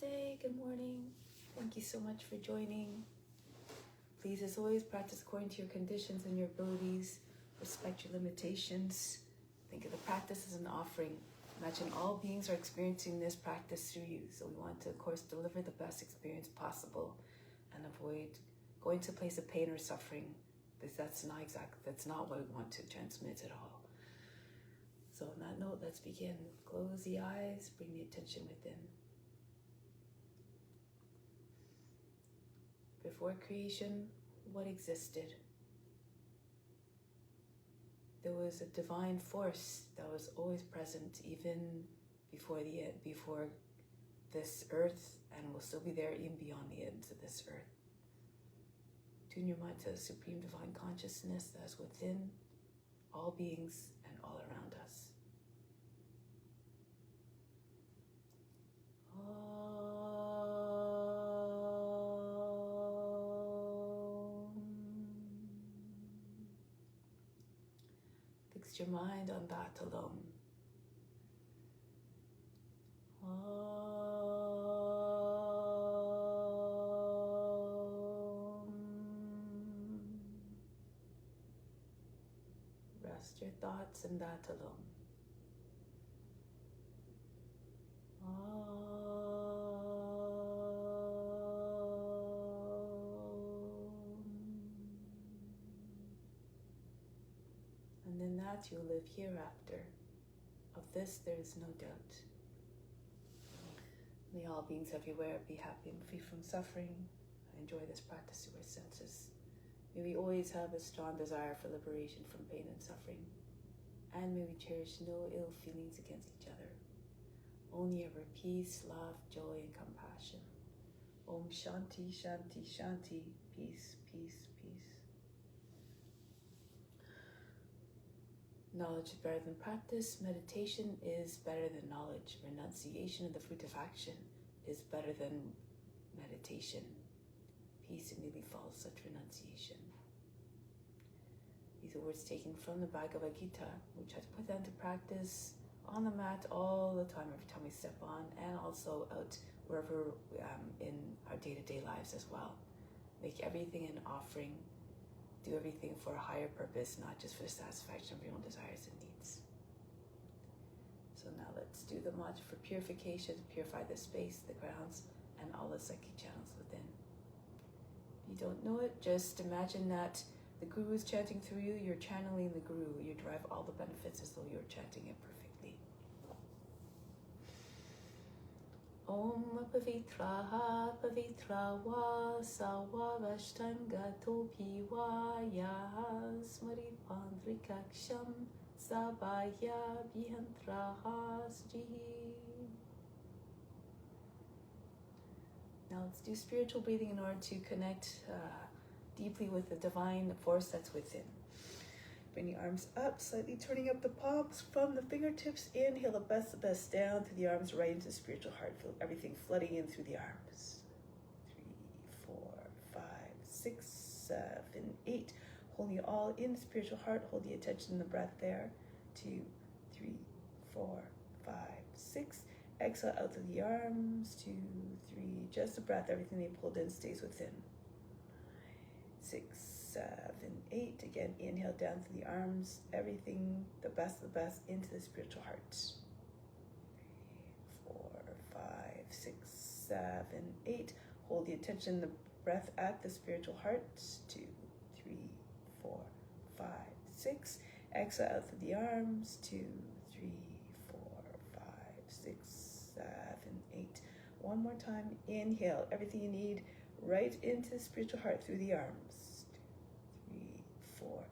Namaste, good morning. Thank you so much for joining. Please, as always, practice according to your conditions and your abilities. Respect your limitations. Think of the practice as an offering. Imagine all beings are experiencing this practice through you. So we want to, of course, deliver the best experience possible and avoid going to a place of pain or suffering, because that's not what we want to transmit at all. So on that note, let's begin. Close the eyes, bring the attention within. Before creation, what existed? There was a divine force that was always present, even before this earth, and will still be there even beyond the ends of this earth. Tune your mind to the supreme divine consciousness that is within all beings and all around us. Fix your mind on that alone. Rest your thoughts in that alone. And in that you'll live hereafter. Of this there is no doubt. May all beings everywhere be happy and free from suffering and enjoy this practice through our senses. May we always have a strong desire for liberation from pain and suffering. And may we cherish no ill feelings against each other. Only ever peace, love, joy, and compassion. Om Shanti, Shanti, Shanti. Peace, peace, peace. Knowledge is better than practice. Meditation is better than knowledge. Renunciation of the fruit of action is better than meditation. Peace immediately follows such renunciation. These are words taken from the Bhagavad Gita, which has put them to practice on the mat all the time, every time we step on, and also out wherever in our day-to-day lives as well. Make everything an offering. Do everything for a higher purpose, not just for the satisfaction of your own desires and needs. So now let's do the mantra for purification to purify the space, the grounds, and all the psychic channels within. If you don't know it, just imagine that the Guru is chanting through you, you're channeling the Guru, you derive all the benefits as though you're chanting it perfectly. Om Pavitraha Pavitra Sawa Vashtam Gatopi Vaya Smari Pandrikaksham Sabaya Bihantraha Srihi. Now let's do spiritual breathing in order to connect deeply with the divine force that's within. Bring the arms up, slightly turning up the palms from the fingertips. Inhale the best down through the arms, right into the spiritual heart. Feel everything flooding in through the arms. 3, 4, 5, 6, 7, 8. Holding it all in the spiritual heart. Hold the attention in the breath there. 2, 3, 4, 5, 6. Exhale out through the arms. 2, 3. Just the breath. Everything they pulled in stays within. 6, 7, 8. Again, inhale down through the arms. Everything, the best into the spiritual heart. 3, 4, 5, 6, 7, 8. Hold the attention, the breath at the spiritual heart. 2, 3, 4, 5, 6. Exhale out through the arms. 2, 3, 4, 5, 6, 7, 8. One more time. Inhale everything you need right into the spiritual heart through the arms. 2, 3, 4,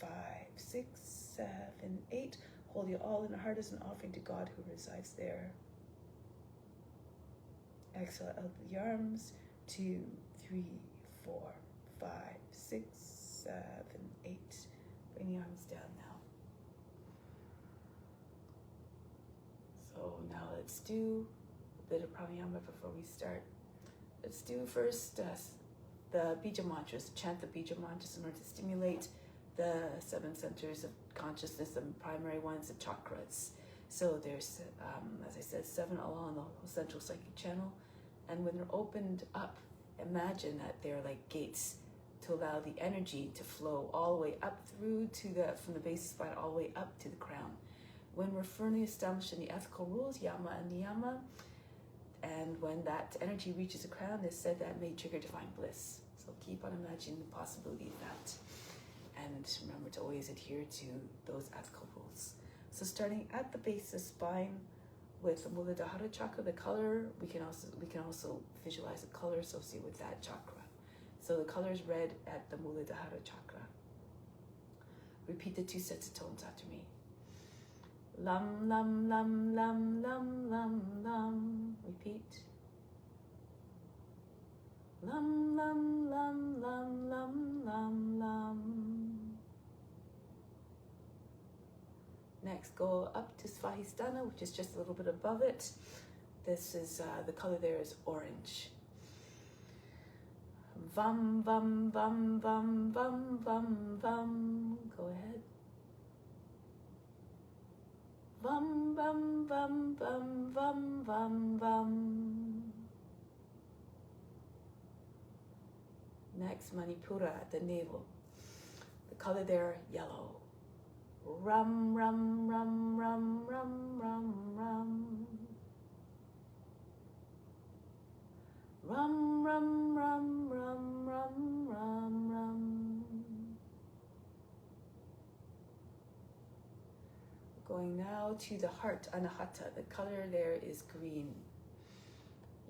5, 6, 7, 8. Hold it all in the heart as an offering to God who resides there. Exhale out the arms. 2, 3, 4, 5, 6, 7, 8. Bring the arms down now. So now let's do a bit of pranayama before we start. Let's do first the bija mantras, chant the bija mantras in order to stimulate the 7 centers of consciousness, the primary ones, the chakras. So there's, as I said, 7 along the central psychic channel, And when they're opened up, imagine that they're like gates to allow the energy to flow all the way up through to from the base of the spine all the way up to the crown. When we're firmly established in the ethical rules, yama and niyama, and when that energy reaches the crown, it's said that may trigger divine bliss. So keep on imagining the possibility of that. And remember to always adhere to those ethical rules. So starting at the base of the spine with the Muladhara chakra, the color, we can also visualize the color associated with that chakra. So the color is red at the Muladhara chakra. Repeat the 2 sets of tones after me. Lam, lam, lam, lam, lam, lam, lam. Repeat. Lam, lam, lam, lam, lam, lam, lam. Next, go up to Svahistana, which is just a little bit above it. This is, the color there is orange. Vam, vam, vam, vam, vam, vam, vam. Go ahead. Vam, vam, vam, vam, vam, vam, vam. Next, Manipura at the navel. The color there, yellow. Ram, ram, ram, ram, ram, ram, ram. Ram, ram, ram, ram, ram, ram, ram. Going now to the heart, Anahata. The color there is green.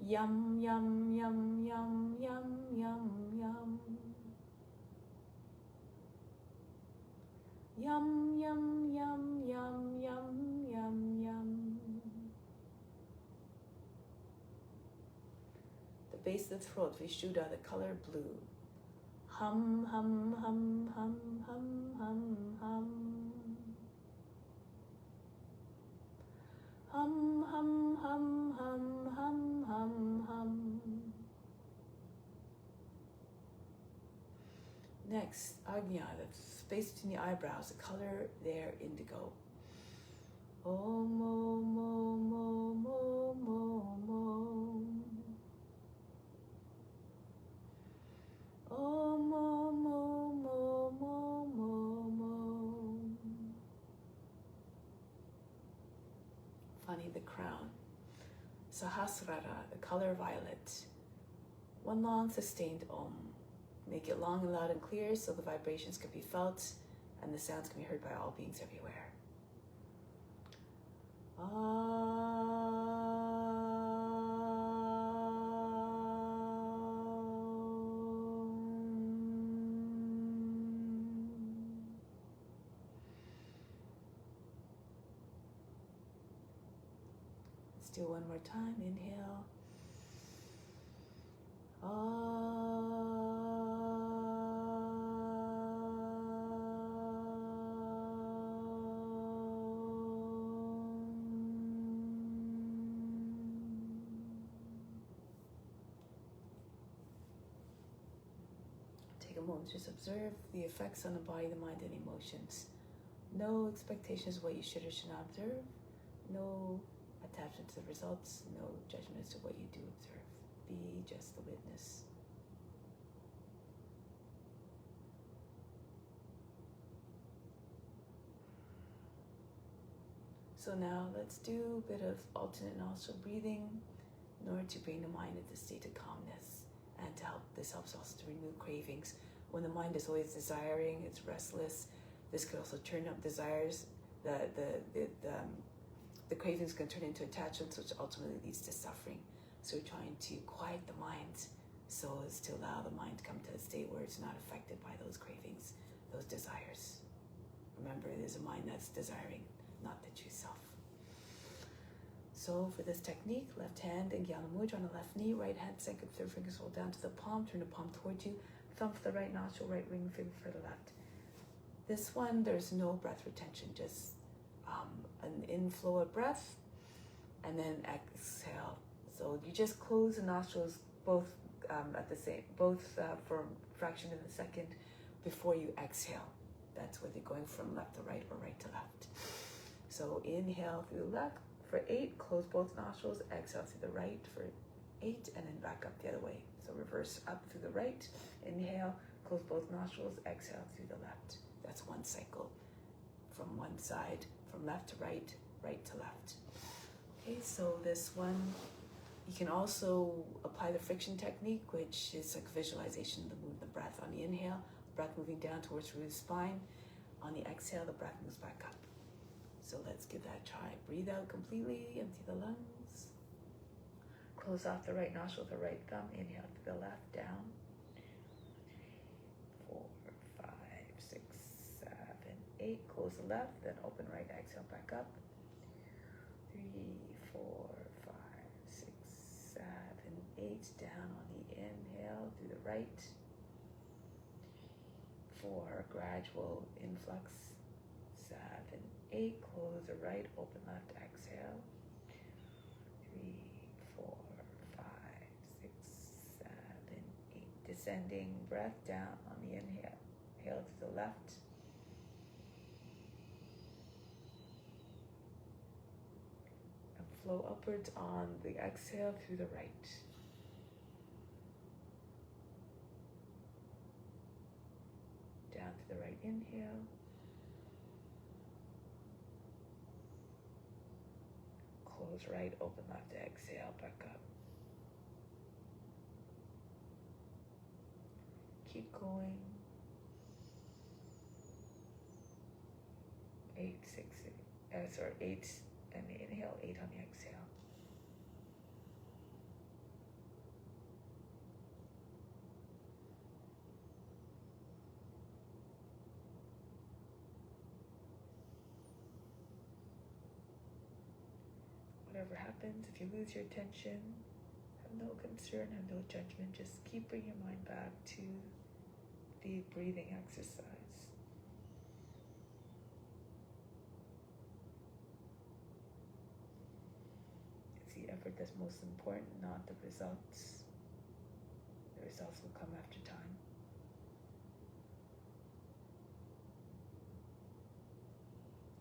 Yum, yum, yum, yum, yum, yum, yum. Yum, yum, yum, yum, yum, yum, yum. The base of the throat, Vishuddha, the color blue. Hum, hum, hum, hum, hum, hum, hum. Hum, hum, hum, hum, hum, hum, hum. Next, Agnya, the space between the eyebrows, the color there, indigo. Om, om, om, om, om, om, om. Om, om, om, om, om, om, om. Funny, the crown. Sahasrara, the color violet. One long sustained om. Make it long and loud and clear so the vibrations can be felt and the sounds can be heard by all beings everywhere. Let's do one more time. Inhale. Take a moment, just observe the effects on the body, the mind, and emotions. No expectations of what you should or should not observe. No attachment to the results. No judgment as to what you do observe. Be just the witness. So now let's do a bit of alternate nostril breathing in order to bring the mind into a state of calmness and to help. This helps also to remove cravings. When the mind is always desiring, it's restless. This could also turn up desires. The cravings can turn into attachments, which ultimately leads to suffering. So we're trying to quiet the mind so as to allow the mind to come to a state where it's not affected by those cravings, those desires. Remember, it is a mind that's desiring, not the true self. So for this technique, left hand in Gyana Mudra on the left knee, right hand, second, third fingers roll down to the palm, turn the palm towards you, thumb for the right nostril, right ring finger for the left. This one, there's no breath retention, just an inflow of breath and then exhale. So you just close the nostrils both for a fraction of a second before you exhale. That's where they're going from left to right or right to left. So inhale through the left for 8, close both nostrils, exhale through the right for 8, and then back up the other way. So reverse up through the right, inhale, close both nostrils, exhale through the left. That's one cycle from one side, from left to right, right to left. Okay, so this one, you can also apply the friction technique, which is like visualization of the breath. On the inhale, breath moving down towards the root spine. On the exhale, the breath moves back up. So let's give that a try. Breathe out completely, empty the lungs. Close off the right nostril with the right thumb. Inhale to the left, down. 4, 5, 6, 7, 8. Close the left, then open right, exhale back up. 3, 4, 5, 6, 7, 8. Down on the inhale through the right. 4, gradual influx. 7, 8. Close the right, open left, exhale. 3, 4, 5, 6, 7, 8. Descending breath down on the inhale. Inhale to the left. And flow upwards on the exhale through the right. Down to the right inhale. Close right, open left, exhale, back up. Keep going. 8, 6, 8 and the inhale, 8 on the exhale. Whatever happens, if you lose your attention, have no concern, have no judgment. Just keep bringing your mind back to the breathing exercise. It's the effort that's most important, not the results. The results will come after time.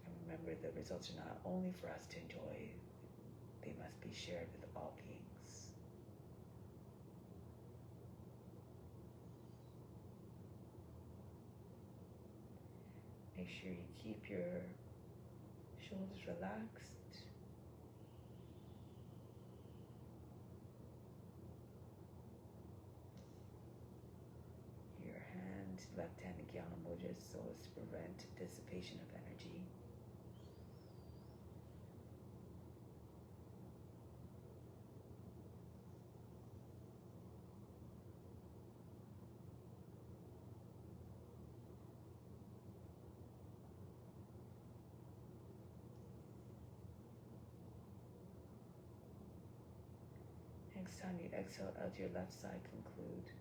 And remember, the results are not only for us to enjoy, they must be shared with all beings. Make sure you keep your shoulders relaxed. Your hand, left hand, Gyana Mudra, so as to prevent dissipation of energy. Next time you exhale out to your left side, conclude.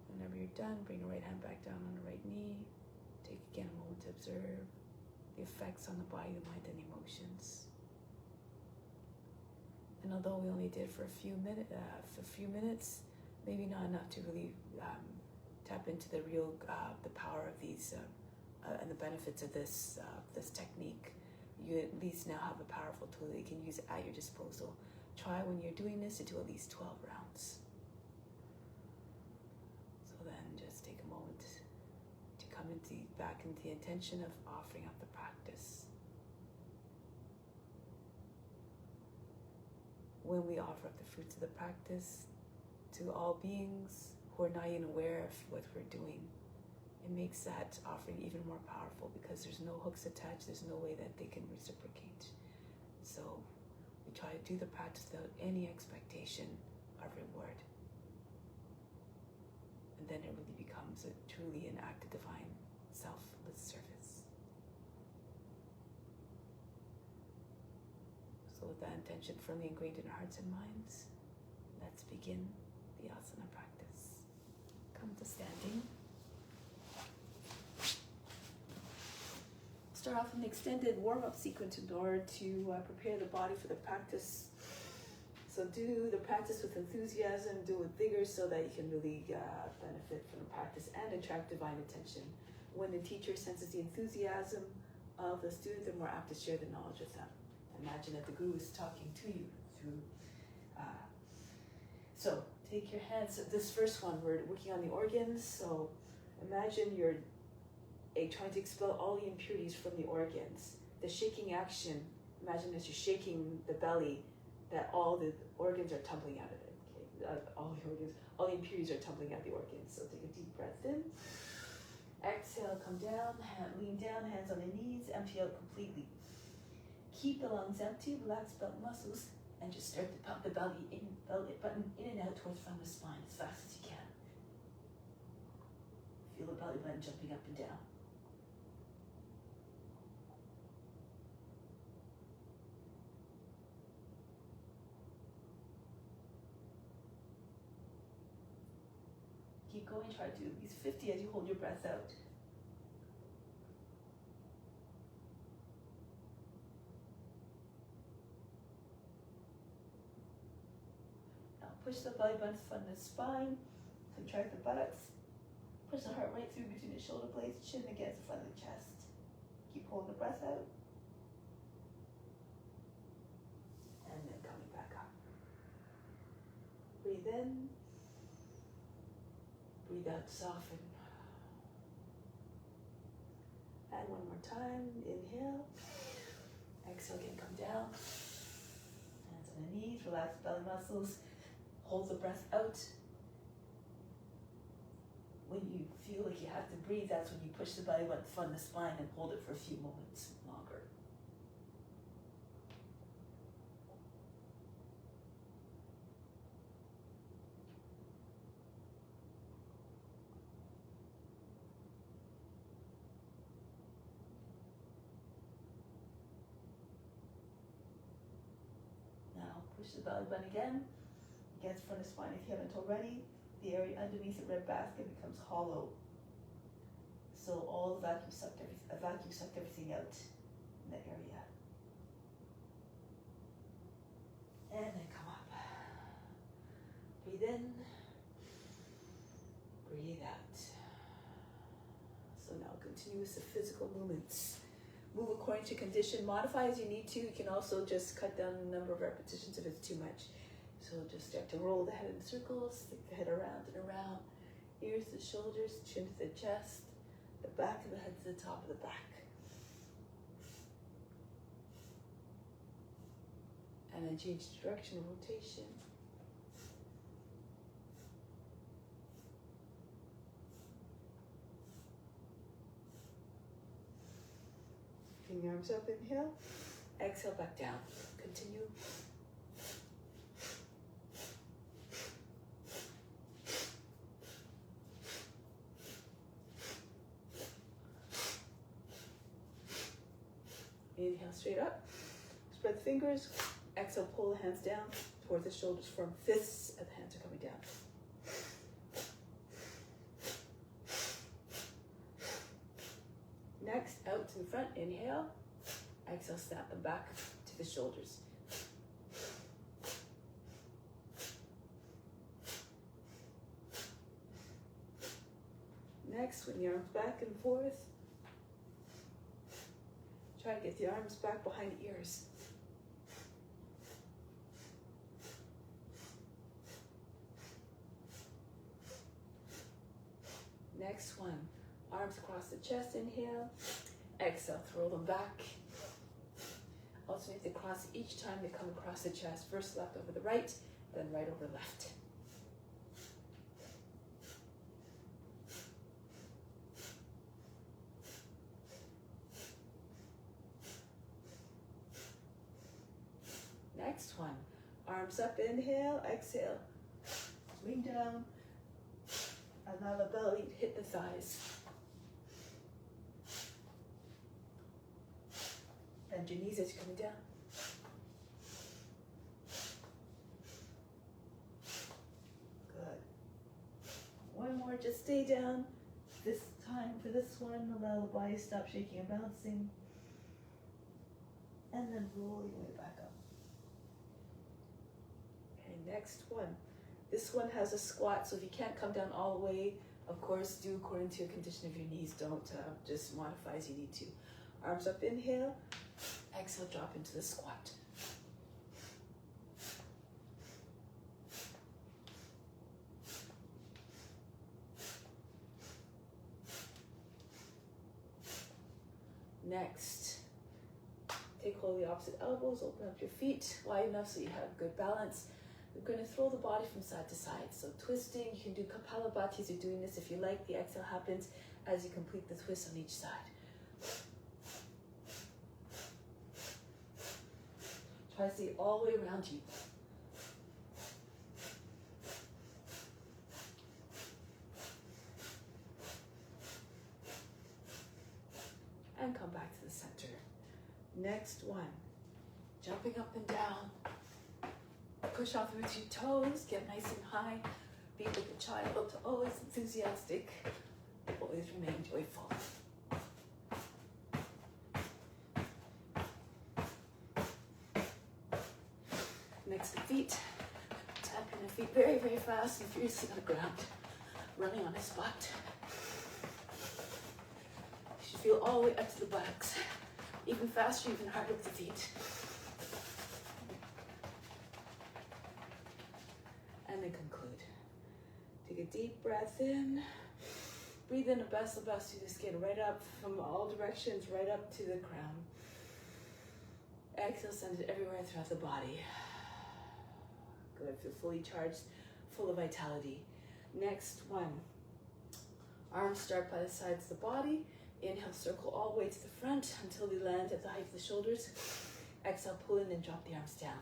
Whenever you're done, bring your right hand back down on the right knee. Take again a moment to observe the effects on the body, the mind, and emotions. And although we only did for a few minutes, maybe not enough to really tap into the real, the power of these and the benefits of this technique. You at least now have a powerful tool that you can use at your disposal. Try when you're doing this to do at least 12 rounds. So then just take a moment to come back into the intention of offering up the practice. When we offer up the fruits of the practice to all beings who are not even aware of what we're doing, it makes that offering even more powerful because there's no hooks attached, there's no way that they can reciprocate. So we try to do the practice without any expectation of reward. And then it really becomes truly an act of divine selfless service. So with that intention firmly ingrained in our hearts and minds, let's begin the asana practice. Come to standing. Start off an extended warm-up sequence in order to prepare the body for the practice. So do the practice with enthusiasm, do it with vigor so that you can really benefit from the practice and attract divine attention. When the teacher senses the enthusiasm of the student, they're more apt to share the knowledge with them. Imagine that the guru is talking to you through. So take your hands. This first one, we're working on the organs. So imagine you're trying to expel all the impurities from the organs. The shaking action, imagine as you're shaking the belly, that all the organs are tumbling out of it. Okay? All the impurities are tumbling out of the organs. So take a deep breath in. Exhale, come down, lean down, hands on the knees, empty out completely. Keep the lungs empty, relax belt muscles, and just start to pump the belly button in and out towards the front of the spine as fast as you can. Feel the belly button jumping up and down. Keep going, try to do at least 50 as you hold your breath out. Push the belly button from the spine, contract the buttocks, push the heart right through between the shoulder blades, chin against the front of the chest. Keep holding the breath out. And then coming back up. Breathe in, breathe out, soften. And one more time, inhale. Exhale again, come down. Hands on the knees, relax the belly muscles. Hold the breath out. When you feel like you have to breathe, that's when you push the belly button from the spine and hold it for a few moments longer. Now push the belly button again. Against front of the spine if you haven't already. The area underneath the red basket becomes hollow. So all the vacuum sucked everything out in that area. And then come up. Breathe in. Breathe out. So now continue with the physical movements. Move according to condition. Modify as you need to. You can also just cut down the number of repetitions if it's too much. So just start to roll the head in circles, stick the head around and around, ears to shoulders, chin to the chest, the back of the head to the top of the back. And then change the direction of rotation. Bring your arms up, inhale, exhale back down. Continue. Inhale straight up, spread the fingers, exhale, pull the hands down towards the shoulders, form fists, and the hands are coming down. Next, out to the front, inhale, exhale, snap them back to the shoulders. Next, swing the arms back and forth. Try to get the arms back behind the ears. Next one, arms across the chest, inhale. Exhale, throw them back. Alternate the cross each time they come across the chest. First left over the right, then right over left. Next one, arms up, inhale, exhale, swing down, allow the belly to hit the thighs. Bend your knees as you're coming down. Good. One more, just stay down. This time for this one, allow the body to stop shaking and bouncing. And then roll your way back up. Next one. This one has a squat, so if you can't come down all the way, of course, do according to your condition of your knees. Don't just modify as you need to. Arms up, inhale. Exhale, drop into the squat. Next, take hold of the opposite elbows, open up your feet wide enough so you have good balance. We're going to throw the body from side to side. So twisting, you can do Kapalabhati as you're doing this. If you like, the exhale happens as you complete the twist on each side. Try to stay all the way around you. And come back to the center. Next one, jumping up and down. Push off the roots of your toes, get nice and high. Be like a child, always enthusiastic, always remain joyful. Next to feet, tapping the feet very, very fast and fiercely on the ground, running on a spot. You should feel all the way up to the buttocks, even faster, even harder with the feet. And then conclude. Take a deep breath in. Breathe in a best through the skin, right up from all directions, right up to the crown. Exhale, send it everywhere throughout the body. Good, feel fully charged, full of vitality. Next one. Arms start by the sides of the body. Inhale, circle all the way to the front until they land at the height of the shoulders. Exhale, pull in and drop the arms down.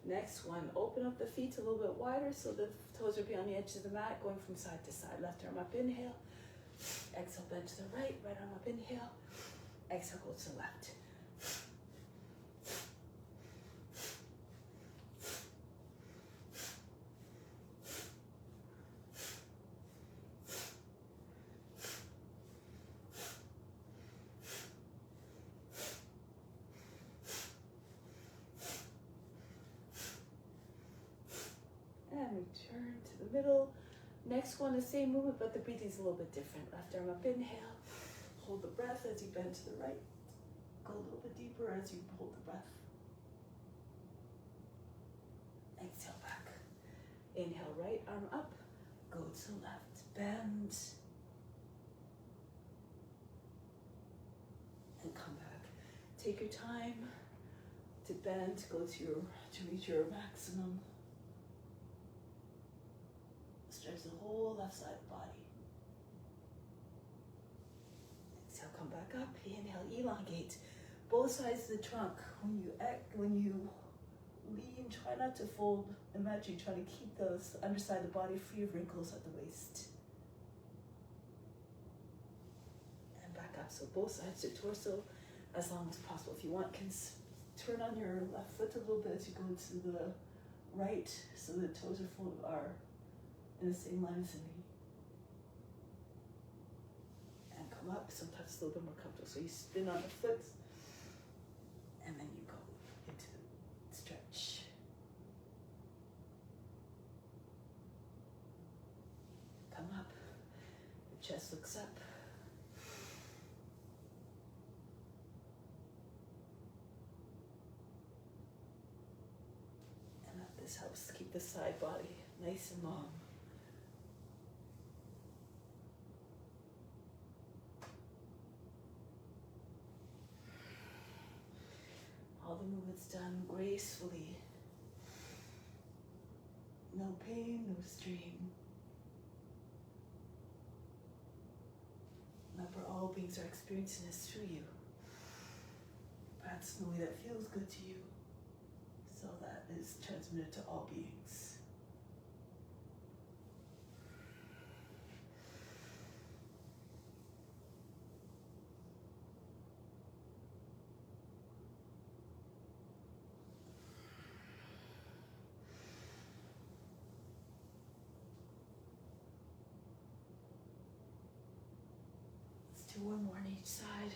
Next one, open up the feet a little bit wider so the toes are beyond the edge of the mat, going from side to side. Left arm up, inhale. Exhale, bend to the right arm up, inhale. Exhale, go to the left. Return to the middle. Next one, the same movement, but the breathing is a little bit different. Left arm up, inhale. Hold the breath as you bend to the right. Go a little bit deeper as you hold the breath. Exhale back. Inhale, right arm up. Go to left. Bend. And come back. Take your time to bend, to reach your maximum. Stretch the whole left side of the body. Exhale, come back up. Inhale, elongate both sides of the trunk. When you lean, try not to fold. Imagine you try to keep those underside of the body free of wrinkles at the waist. And back up. So both sides of the torso as long as possible. If you want, can turn on your left foot a little bit as you go to the right, so the toes are in the same line as the knee. And come up, sometimes it's a little bit more comfortable. So you spin on the foot, and then you go into the stretch. Come up, the chest looks up. And this helps keep the side body nice and long. All the movements done gracefully. No pain, no strain. Remember, all beings are experiencing this through you. Perhaps in a way that feels good to you, so that is transmitted to all beings. side.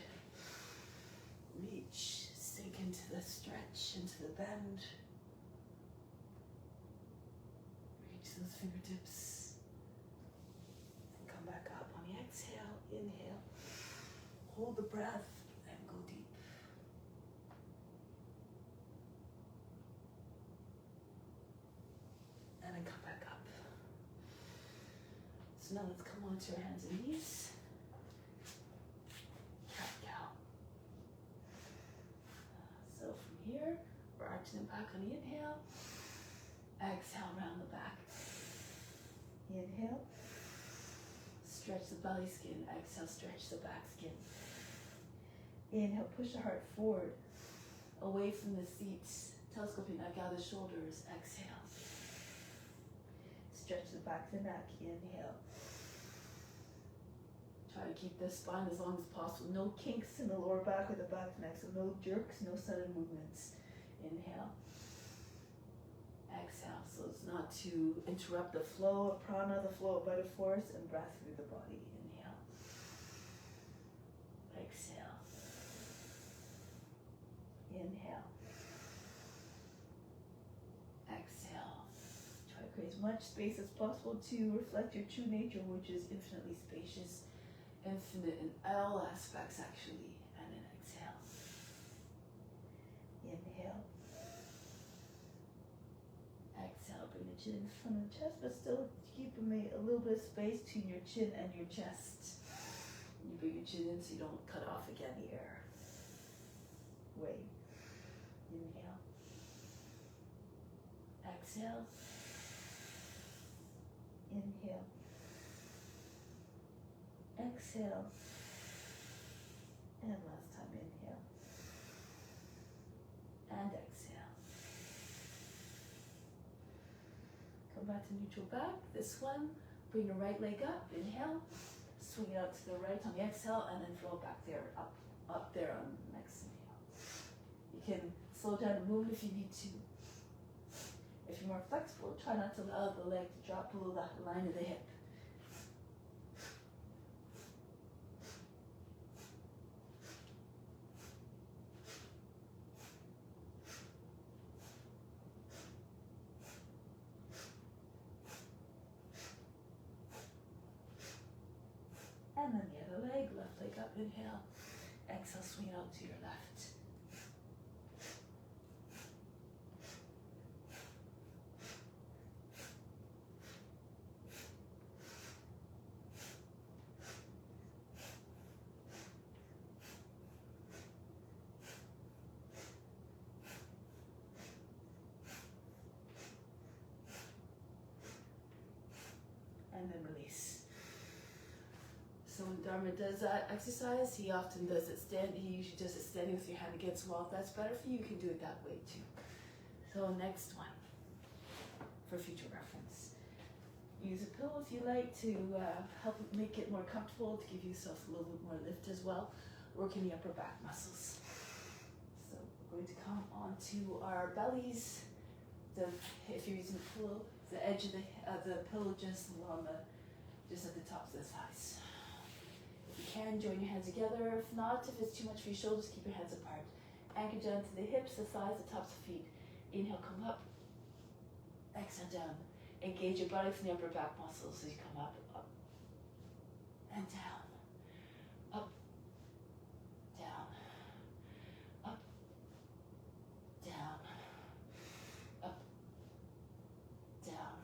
Reach, sink into the stretch, into the bend. Reach those fingertips. And come back up on the exhale. Inhale. Hold the breath and go deep. And then come back up. So now let's come onto your hands and knees. Cat-cow. So from here, we're arching it back on the inhale. Exhale, round the back. Inhale. Stretch the belly skin. Exhale, stretch the back skin. Inhale, push the heart forward, away from the seat. Telescope your neck out of the shoulders. Exhale. Stretch the back of the neck. Inhale. Try to keep the spine as long as possible. No kinks in the lower back or the back of the neck, so no jerks, no sudden movements. Inhale. Exhale, so it's not to interrupt the flow of prana, the flow of vital force, and breath through the body. Inhale. Exhale. Inhale. Exhale. Try to create as much space as possible to reflect your true nature, which is infinitely spacious, infinite in all aspects actually. And then exhale. Inhale. Exhale, bring the chin in front of the chest, but still keep a little bit of space between your chin and your chest. You bring your chin in so you don't cut off again the air. Wait. Inhale. Exhale. Inhale. Exhale. And last time, inhale. And exhale. Come back to neutral back. This one, bring your right leg up. Inhale. Swing it out to the right on the exhale, and then throw it back there, up there on the next inhale. You can slow down and move if you need to. If you're more flexible, try not to allow the leg to drop below the line of the hip. And then the other leg, left leg up, inhale. Exhale, swing it out to your left. And then release. So when Dharma does that exercise, he often does it he usually does it standing with your hand against the wall. If that's better for you, you can do it that way too. So next one, for future reference. Use a pillow if you like to help make it more comfortable, to give yourself a little bit more lift as well. Working the upper back muscles. So we're going to come onto our bellies. If you're using a pillow, the edge of the pillow just at the tops of the thighs. If you can, join your hands together. If not, if it's too much for your shoulders, keep your hands apart. Anchor down to the hips, the thighs, the tops of the feet. Inhale, come up. Exhale, down. Engage your body from the upper back muscles as you come up, and down. Up, down. Up, down. Up, down.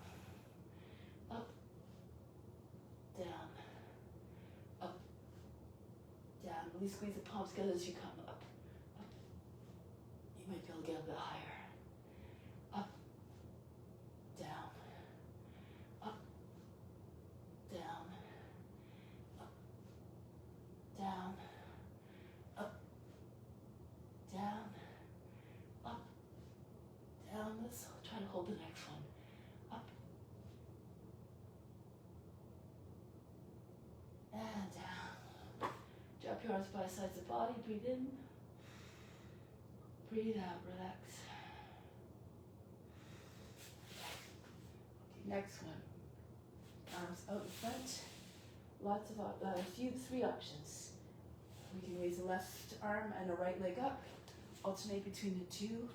Up, down. Up, down. Really squeeze the palms together as you come up. Up. You might be able to get a bit higher. Up, down. Up, down. Up, down. Up, down. Up, down. Let's try to hold the next one. Up. And down. Drop your arms by the sides of the body. Breathe in. Breathe out. Relax. Okay, next one. Arms out in front. Lots of three options. We can raise the left arm and the right leg up. Alternate between the two.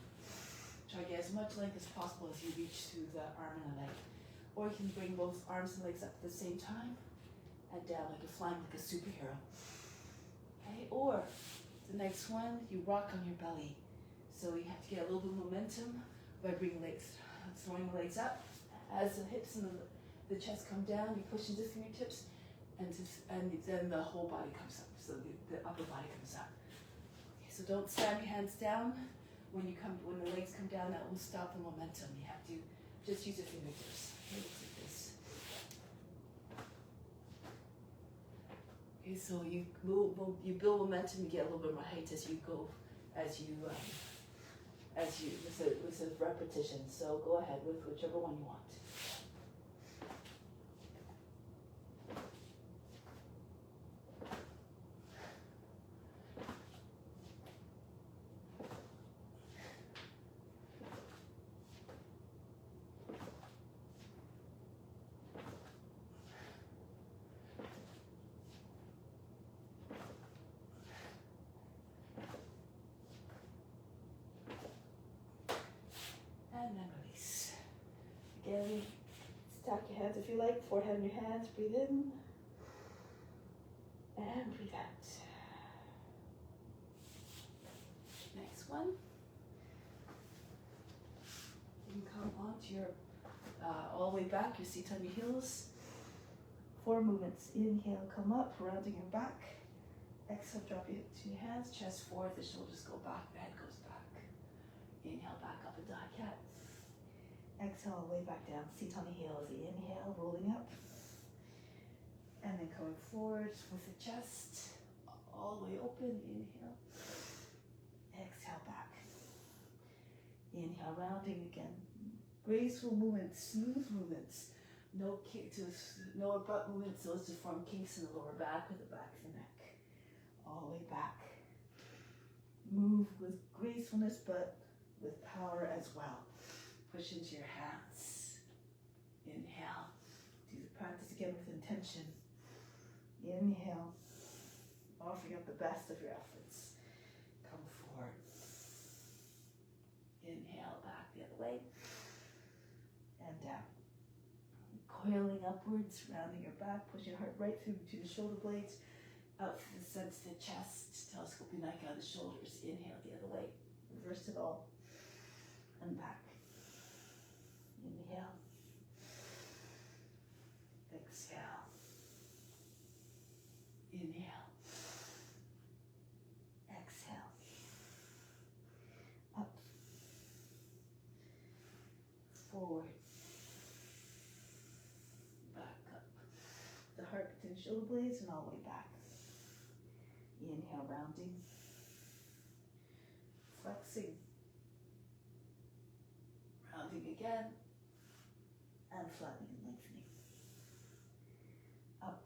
Try to get as much length as possible as you reach through the arm and the leg. Or you can bring both arms and legs up at the same time and down like you're flying like a superhero. Okay, or the next one, you rock on your belly. So you have to get a little bit of momentum by bringing legs, throwing the legs up. As the hips and the chest come down, you push into fingertips, and then the whole body comes up. So the upper body comes up. Okay, so don't slam your hands down. When the legs come down, that will stop the momentum. You have to just use your fingertips. Okay, like this. Okay, so you build momentum. You get a little bit more height as you go, with a repetition. So go ahead with whichever one you want. And then release. Again, stack your hands if you like, forehead on your hands, breathe in, and breathe out. Next one. You can come onto your, all the way back, your seat on your heels. 4 movements. Inhale, come up, rounding your back. Exhale, drop your hips to your hands, chest forward, the shoulders go back, the head goes back. Inhale, back up into high cat. Exhale, all the way back down, seat on the heels. Inhale, rolling up. And then coming forward with the chest, all the way open. Inhale. Exhale, back. Inhale, rounding again. Graceful movements, smooth movements. No abrupt movements, those to form kinks in the lower back or the back of the neck. All the way back. Move with gracefulness, but with power as well. Push into your hands. Inhale. Do the practice again with intention. Inhale. Offering up the best of your efforts. Come forward. Inhale, back the other way. And down. Coiling upwards, rounding your back, push your heart right through to the shoulder blades, out through the sense of the chest, telescoping neck out of the shoulders. Inhale the other way. Reverse it all. And back. Inhale. Exhale. Inhale. Exhale. Up. Forward. Back up. The heart between the shoulder blades and all the way back. Inhale, rounding. Flexing. Rounding again. And flattening and lengthening. Up.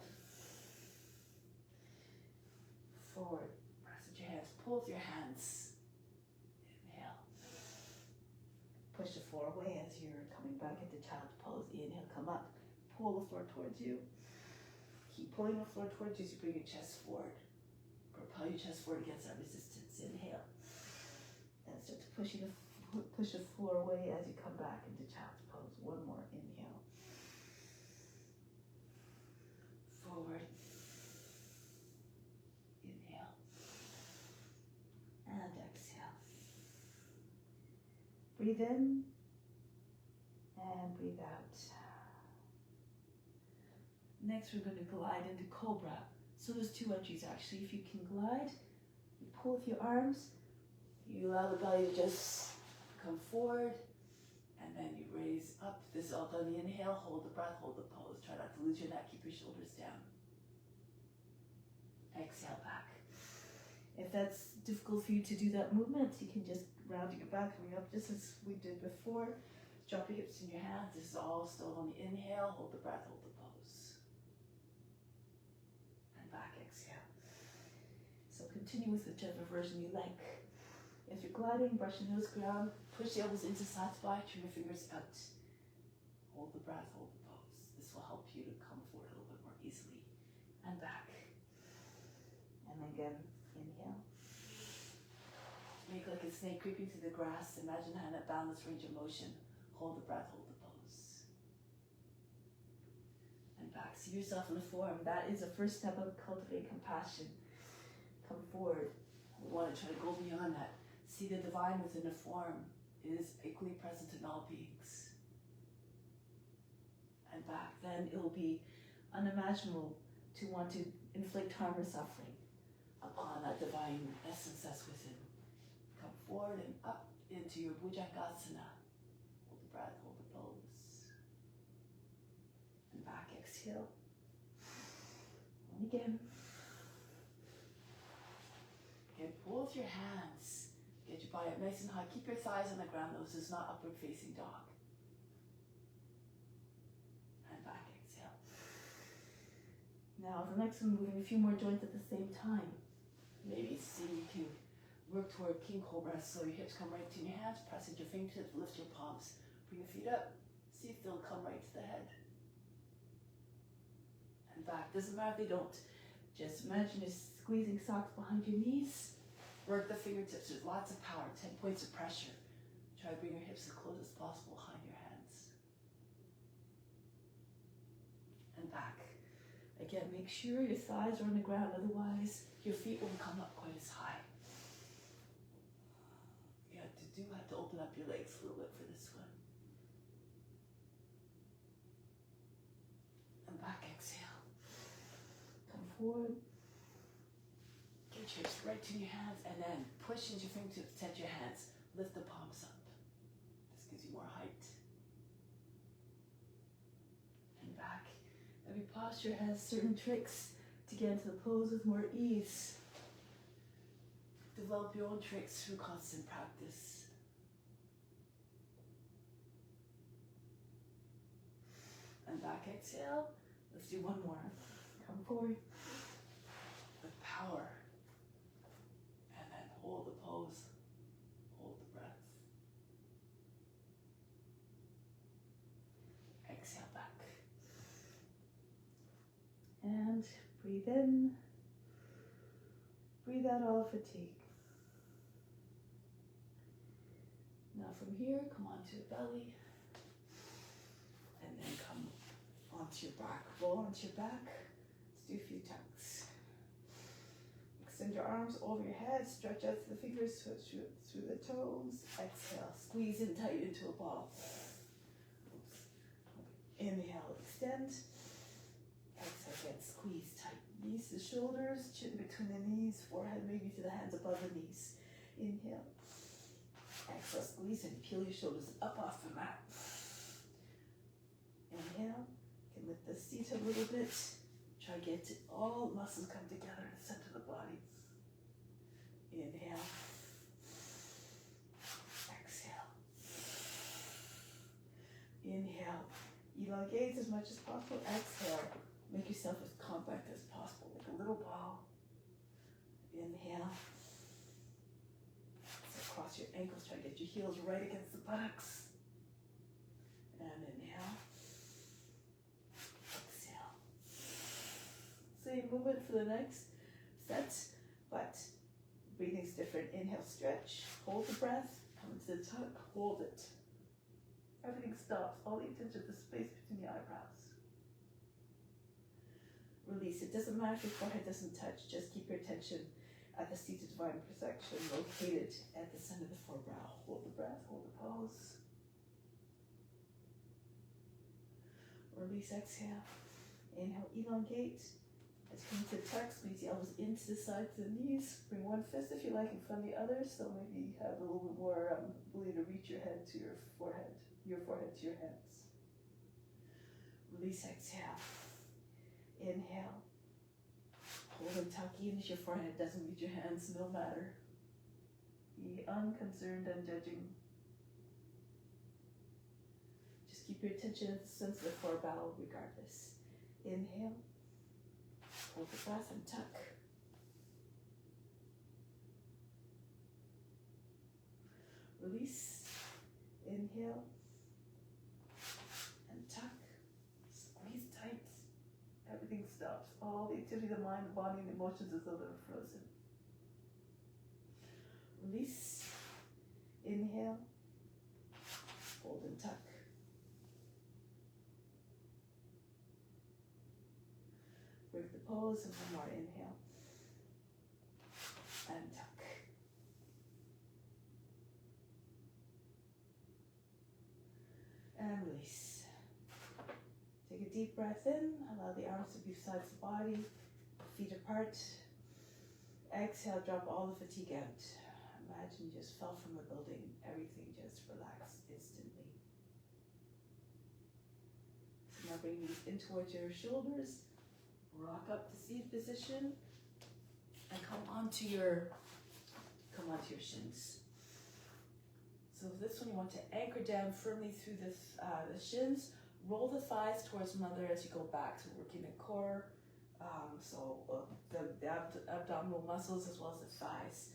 Forward. Press with your hands. Pull with your hands. Inhale. Push the floor away as you're coming back into child's pose. Inhale, come up. Pull the floor towards you. Keep pulling the floor towards you as you bring your chest forward. Propel your chest forward against that resistance. Inhale. And start to push the floor away as you come back into child's pose. One more. Inhale. Forward. Inhale. And exhale. Breathe in. And breathe out. Next, we're going to glide into Cobra. So there's 2 entries actually. If you can glide, you pull with your arms, you allow the belly to just come forward, and then you raise up. This is all done the inhale, hold the breath, hold the pose. Try not to lose your neck, keep your shoulders down. Exhale back. If that's difficult for you to do that movement, you can just round your back, coming up just as we did before. Drop your hips in your hands. This is all still on the inhale, hold the breath, hold the pose. And back, exhale. So continue with whichever version you like. If you're gliding, brush your nose ground, push the elbows into side spine, turn your fingers out. Hold the breath, hold the pose. This will help you to come forward a little bit more easily. And back. And again, Inhale. Make like a snake creeping through the grass. Imagine a hand at boundless range of motion. Hold the breath, hold the pose. And back. See yourself in the form. That is the first step of cultivating compassion. Come forward. We want to try to go beyond that. See the divine within the form is equally present in all beings. And back. Then it will be unimaginable to want to inflict harm or suffering upon that divine essence that's within. Come forward and up into your Bhujangasana. Hold the breath, hold the pose. And back, exhale. And again. Okay, pull with your hands. Get your body up nice and high. Keep your thighs on the ground. This is not upward facing dog. And back, exhale. Now the next one, moving a few more joints at the same time. Maybe see you can work toward King Cobra, so your hips come right to your hands, press into your fingertips, lift your palms. Bring your feet up, see if they'll come right to the head. And back, doesn't matter if they don't. Just imagine you're squeezing socks behind your knees. Work the fingertips, there's lots of power, 10 points of pressure. Try to bring your hips as close as possible behind your hands. And back. Again, make sure your thighs are on the ground, otherwise your feet won't come up quite as high. You have to open up your legs a little bit for this one. And back, exhale. Come forward. Get your hips right to your hands, and then push into your fingertips, touch your hands. Lift the palms up. This gives you more height. And back. Every posture has certain tricks to get into the pose with more ease. Develop your own tricks through constant practice. And back, exhale. Let's do one more. Come forward with power. And then hold the pose. Hold the breath. Exhale back. And breathe in. Breathe out all fatigue. Now from here, come onto your belly. And then come onto your back. Roll onto your back. Let's do a few tucks. Extend your arms over your head. Stretch out through the fingers, through the toes. Exhale. Squeeze in tight into a ball. Oops. Inhale, extend. Exhale again, squeeze tight. Knees to shoulders, chin between the knees, forehead maybe to the hands above the knees. Inhale. Exhale, squeeze and peel your shoulders up off the mat. Inhale. You can lift the seat a little bit. Try to get all muscles come together in the center of the body. Inhale. Exhale. Inhale. Elongate as much as possible. Exhale. Make yourself as compact as possible, like a little ball. Inhale. So cross your ankles, try to get your heels right against the buttocks. And inhale. Exhale. Same movement for the next set, but breathing's different. Inhale, stretch, hold the breath, come into the tuck, hold it. Everything stops, all the attention to the space between the eyebrows. Release. It doesn't matter if your forehead doesn't touch, just keep your attention at the seat of divine perfection, located at the center of the forebrow. Hold the breath, hold the pose. Release, exhale. Inhale, elongate. As you come to tuck, squeeze the elbows into the sides of the knees. Bring one fist if you like in front of the other, so maybe have a little bit more ability to reach your head to your forehead to your hands. Release, exhale. Inhale. Hold and tuck even if your forehead doesn't reach your hands, no matter. Be unconcerned, unjudging. Just keep your attention at the center of the forebrow regardless. Inhale. Hold the breath and tuck. Release. Inhale. And tuck. Squeeze tight. Everything stops. All the activity of the mind, the body, and the emotions is though they're frozen. Release. Inhale. Hold and tuck. Break the pose and one more inhale. And tuck. And release. Take a deep breath in. Allow the arms to be beside the body. Feet apart. Exhale, drop all the fatigue out. Imagine you just fell from a building. Everything just relaxed instantly. So now bring these in towards your shoulders. Rock up to seated position. And come onto your shins. So this one you want to anchor down firmly through the shins. Roll the thighs towards mother as you go back. So working the core, the abdominal muscles as well as the thighs.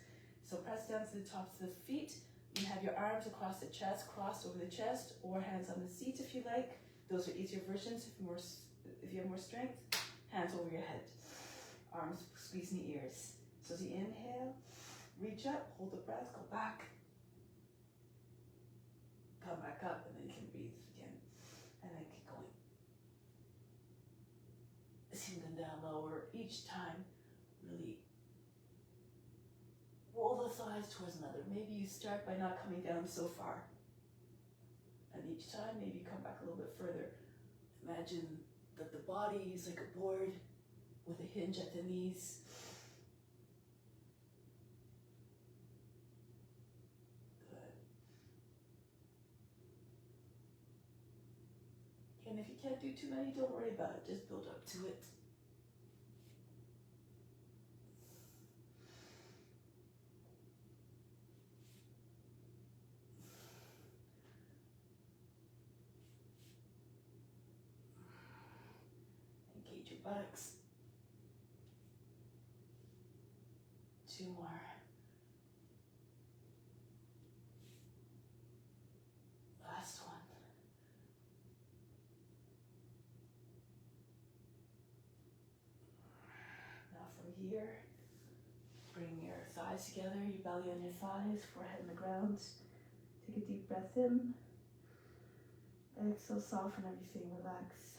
So press down to the tops of the feet. You have your arms across the chest, crossed over the chest, or hands on the seat if you like. Those are easier versions. If you have more strength, hands over your head. Arms squeezing the ears. So as you inhale, reach up, hold the breath, go back. Come back up, and then you can breathe again. And then keep going. Sink them down lower each time. Really roll the thighs towards another. Maybe you start by not coming down so far. And each time, maybe come back a little bit further. Imagine that the body is like a board with a hinge at the knees. And if you can't do too many, don't worry about it. Just build up to it. Engage your buttocks. 2 more. Last one. Here, bring your thighs together, your belly on your thighs, forehead on the ground. Take a deep breath in. Exhale, soften everything, relax.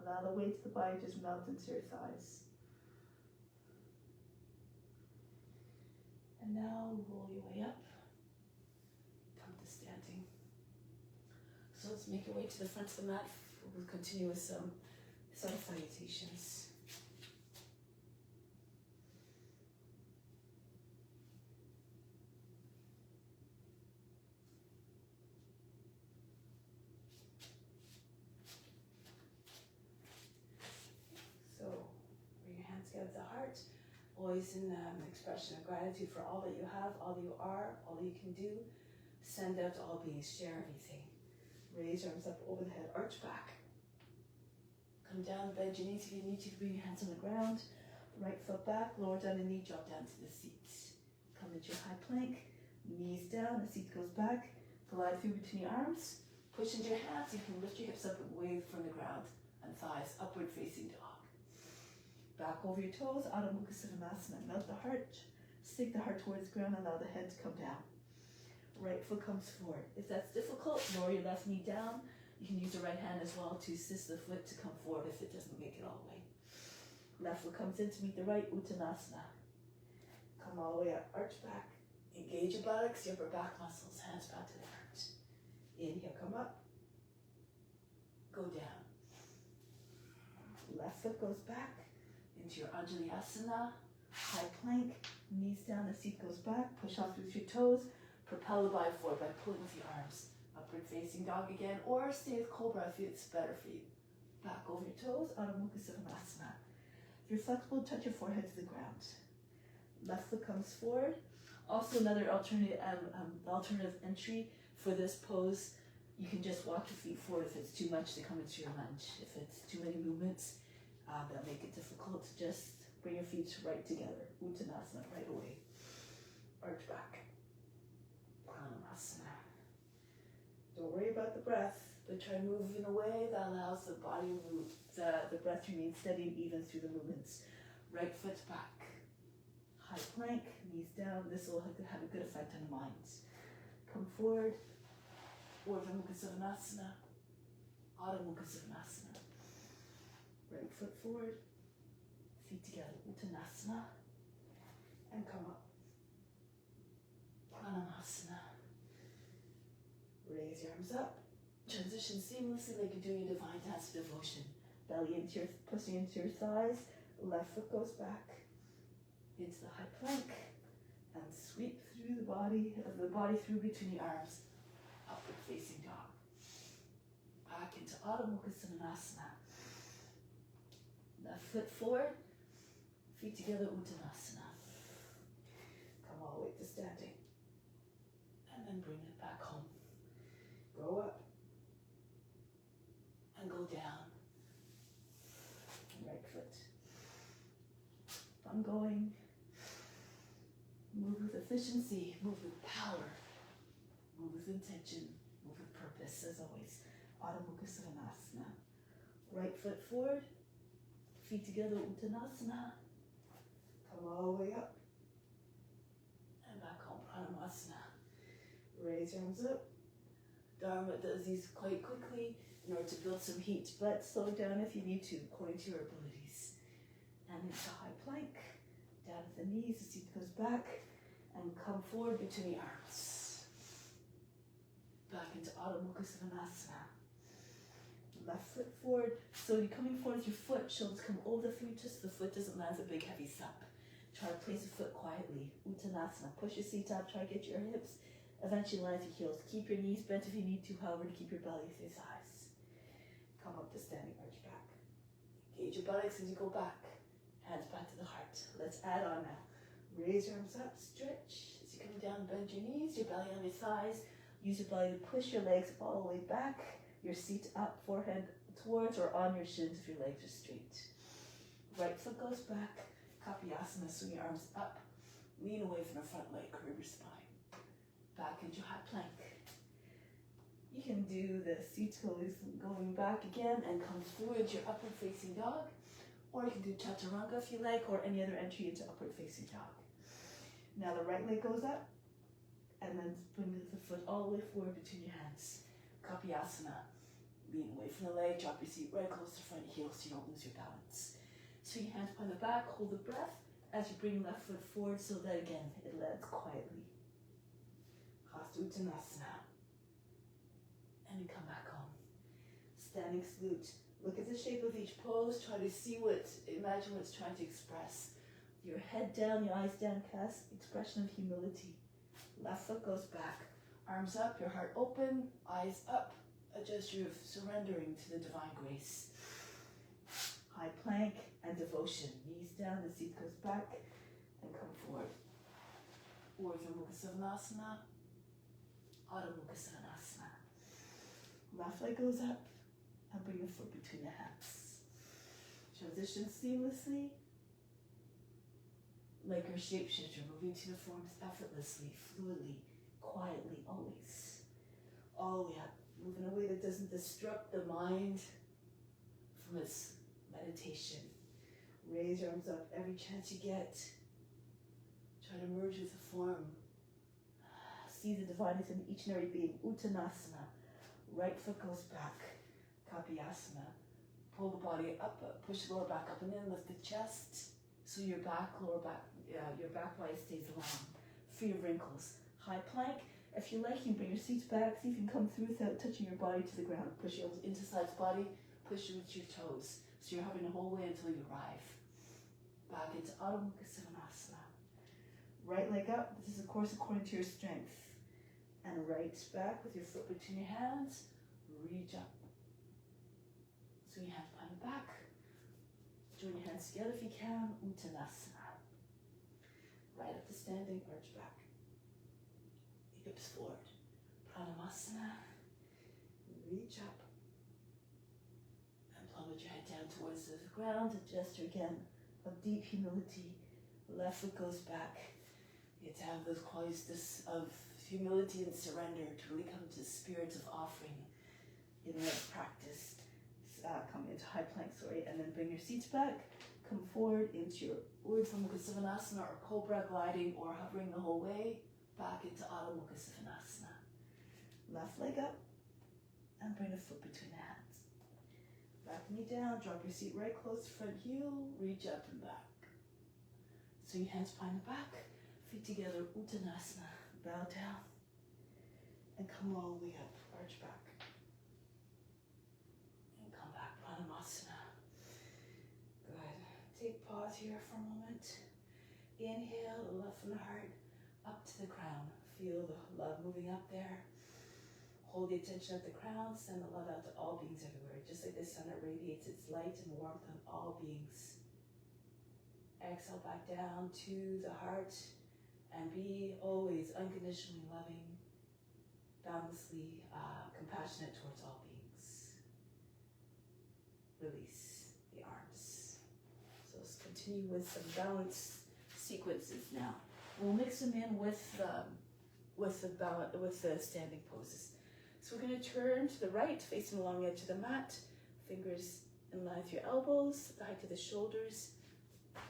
Allow the weight of the body just melt into your thighs. And now roll your way up. Come to standing. So let's make your way to the front of the mat. We'll continue with some sun salutations. Together the heart, always in an expression of gratitude for all that you have, all that you are, all that you can do. Send out to all beings, share everything. Raise your arms up over the head, arch back. Come down, bend your knees if you need to. Bring your hands on the ground. Right foot back, lower down the knee, drop down to the seat. Come into your high plank, knees down, the seat goes back. Glide through between your arms. Push into your hands. You can lift your hips up and wave from the ground and thighs upward facing dog. Back over your toes, Adho Mukha Siddhamasana. Melt the heart, stick the heart towards the ground, allow the head to come down. Right foot comes forward. If that's difficult, lower your left knee down. You can use the right hand as well to assist the foot to come forward if it doesn't make it all the way. Left foot comes in to meet the right, Uttanasana. Come all the way up, arch back. Engage your buttocks, your upper back muscles, hands back to the heart. Inhale, come up. Go down. Left foot goes back. Into your Anjali Asana, high plank, knees down, the seat goes back, push off with your toes, propel the body forward by pulling with your arms. Upward facing dog again, or stay with Cobra if it's better for you. Back over your toes, Adho Mukha Siddhamasana. If you're flexible, touch your forehead to the ground. Left foot comes forward. Also another alternative entry for this pose. You can just walk your feet forward if it's too much to come into your lunge. If it's too many movements, that make it difficult, just bring your feet right together. Uttanasana right away. Arch back. Pranamasana. Don't worry about the breath, but try to move in a way that allows the body to move. The breath remains steady and even through the movements. Right foot back. high plank, knees down. This will have a good effect on the mind. Come forward, Urdhva Mukha Savasana, Adho Mukha Savasana. Right foot forward, feet together, Uttanasana, and come up. Pranamasana. Raise your arms up. Transition seamlessly like you're doing a divine dance of devotion. Belly into your, pushing into your thighs. Left foot goes back into the high plank and sweep through the body through between the arms. Upward facing dog. Back into Adho Mukha Savasana. Left foot forward, feet together, Uttanasana. Come all the way to standing. And then bring it back home. Go up. And go down. Right foot. I'm going. Move with efficiency, move with power, move with intention, move with purpose, as always. Adho Mukha Savasana. Right foot forward, feet together, Uttanasana. Come all the way up. And back home, Pranamasana. Raise your arms up. Dharma does these quite quickly in order to build some heat, but slow down if you need to, according to your abilities. And into high plank. Down at the knees, the seat goes back, and come forward between the arms. Back into Adho Mukha Savasana. Left foot forward. So you're coming forward with your foot, shoulders come over the fingertips, so the foot doesn't land a big heavy thump. Try to place the foot quietly. Uttanasana. Push your seat up, try to get your hips. Eventually land your heels. Keep your knees bent if you need to, however, to keep your belly to your thighs. Come up to standing arch back. Engage your buttocks as you go back. Hands back to the heart. Let's add on now. Raise your arms up, stretch. As you come down, bend your knees, your belly on your thighs. Use your belly to push your legs all the way back. Your seat up, forehead towards or on your shins if your legs are straight. Right foot goes back. Kapiyasana, swing your arms up. Lean away from the front leg, curve your spine. Back into high plank. You can do the seat going back again and come forward your upward facing dog. Or you can do chaturanga if you like, or any other entry into upward facing dog. Now the right leg goes up, and then bring the foot all the way forward between your hands. Kapiyasana. Lean away from the leg, drop your seat right close to front heel so you don't lose your balance. Swing your hands behind the back, hold the breath as you bring left foot forward so that again, it lands quietly. Hasta Uttanasana. And you come back home. Standing salute. Look at the shape of each pose. Try to imagine what it's trying to express. Your head down, your eyes downcast, expression of humility. Left foot goes back. Arms up, your heart open, eyes up. A gesture of surrendering to the divine grace. High plank and devotion. Knees down, the seat goes back, and come forward. Urdhva Mukha Savasana, Adho Mukha Savasana. Left leg goes up, and bring the foot between the hands. Transition seamlessly, like our shapeshifter, moving to the forms effortlessly, fluidly, quietly, always. All the way up, moving in a way that doesn't disrupt the mind from its meditation. Raise your arms up every chance you get. Try to merge with the form. See the divine within each and every being. Uttanasana. Right foot goes back. Kapiyasana. Pull the body up, push the lower back up and in, lift the chest. So your back body stays long. Free of wrinkles. High plank. If you like, you can bring your seats back. See if you can come through without touching your body to the ground. Push your elbows into side's body. Push with your toes. So you're hovering the whole way until you arrive. Back into Adho Mukha Savasana. Right leg up. This is, of course, according to your strength. And right back with your foot between your hands. Reach up. Swing your hands behind the back. Join your hands together if you can. Uttanasana. Right up to standing, arch back. Hips forward. Pranamasana. Reach up. And plummet your head down towards the ground. A gesture again of deep humility. Left foot goes back. You have to have those qualities of humility and surrender to really come to the spirit of offering in that practice. Come into high plank, and then bring your seats back. come forward into your Urdhva Mukha Svanasana or Cobra, gliding or hovering the whole way back into Adho Mukha Svanasana. Left leg up and bring the foot between the hands. Back knee down, drop your seat right close to front heel, reach up and back. Swing your hands behind the back, feet together, Uttanasana, bow down, and come all the way up, arch back. And come back, Pranayama. Good. Take pause here for a moment. Inhale the love from the heart up to the crown. Feel the love moving up there. Hold the attention at the crown, send the love out to all beings everywhere, just like the sun that radiates its light and warmth on all beings. Exhale back down to the heart and be always unconditionally loving, boundlessly compassionate towards all beings. Release the arms. So let's continue with some balance sequences now. We'll mix them in with the standing poses. So we're going to turn to the right, facing the long edge of the mat, fingers in line with your elbows, the height of the shoulders.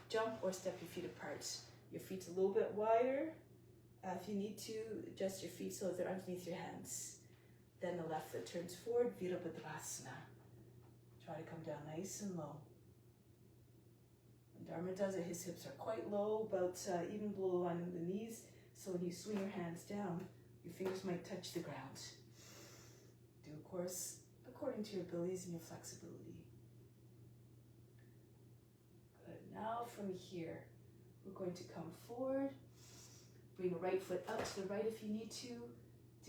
Jump or step your feet apart. Your feet's a little bit wider. If you need to, adjust your feet so that they're underneath your hands. Then the left foot turns forward, Virabhadrasana. Try to come down nice and low. When Dharma does it, his hips are quite low, about even below the line of the knees. So when you swing your hands down, your fingers might touch the ground. Do, of course, according to your abilities and your flexibility. Good. Now from here, we're going to come forward. Bring the right foot out to the right if you need to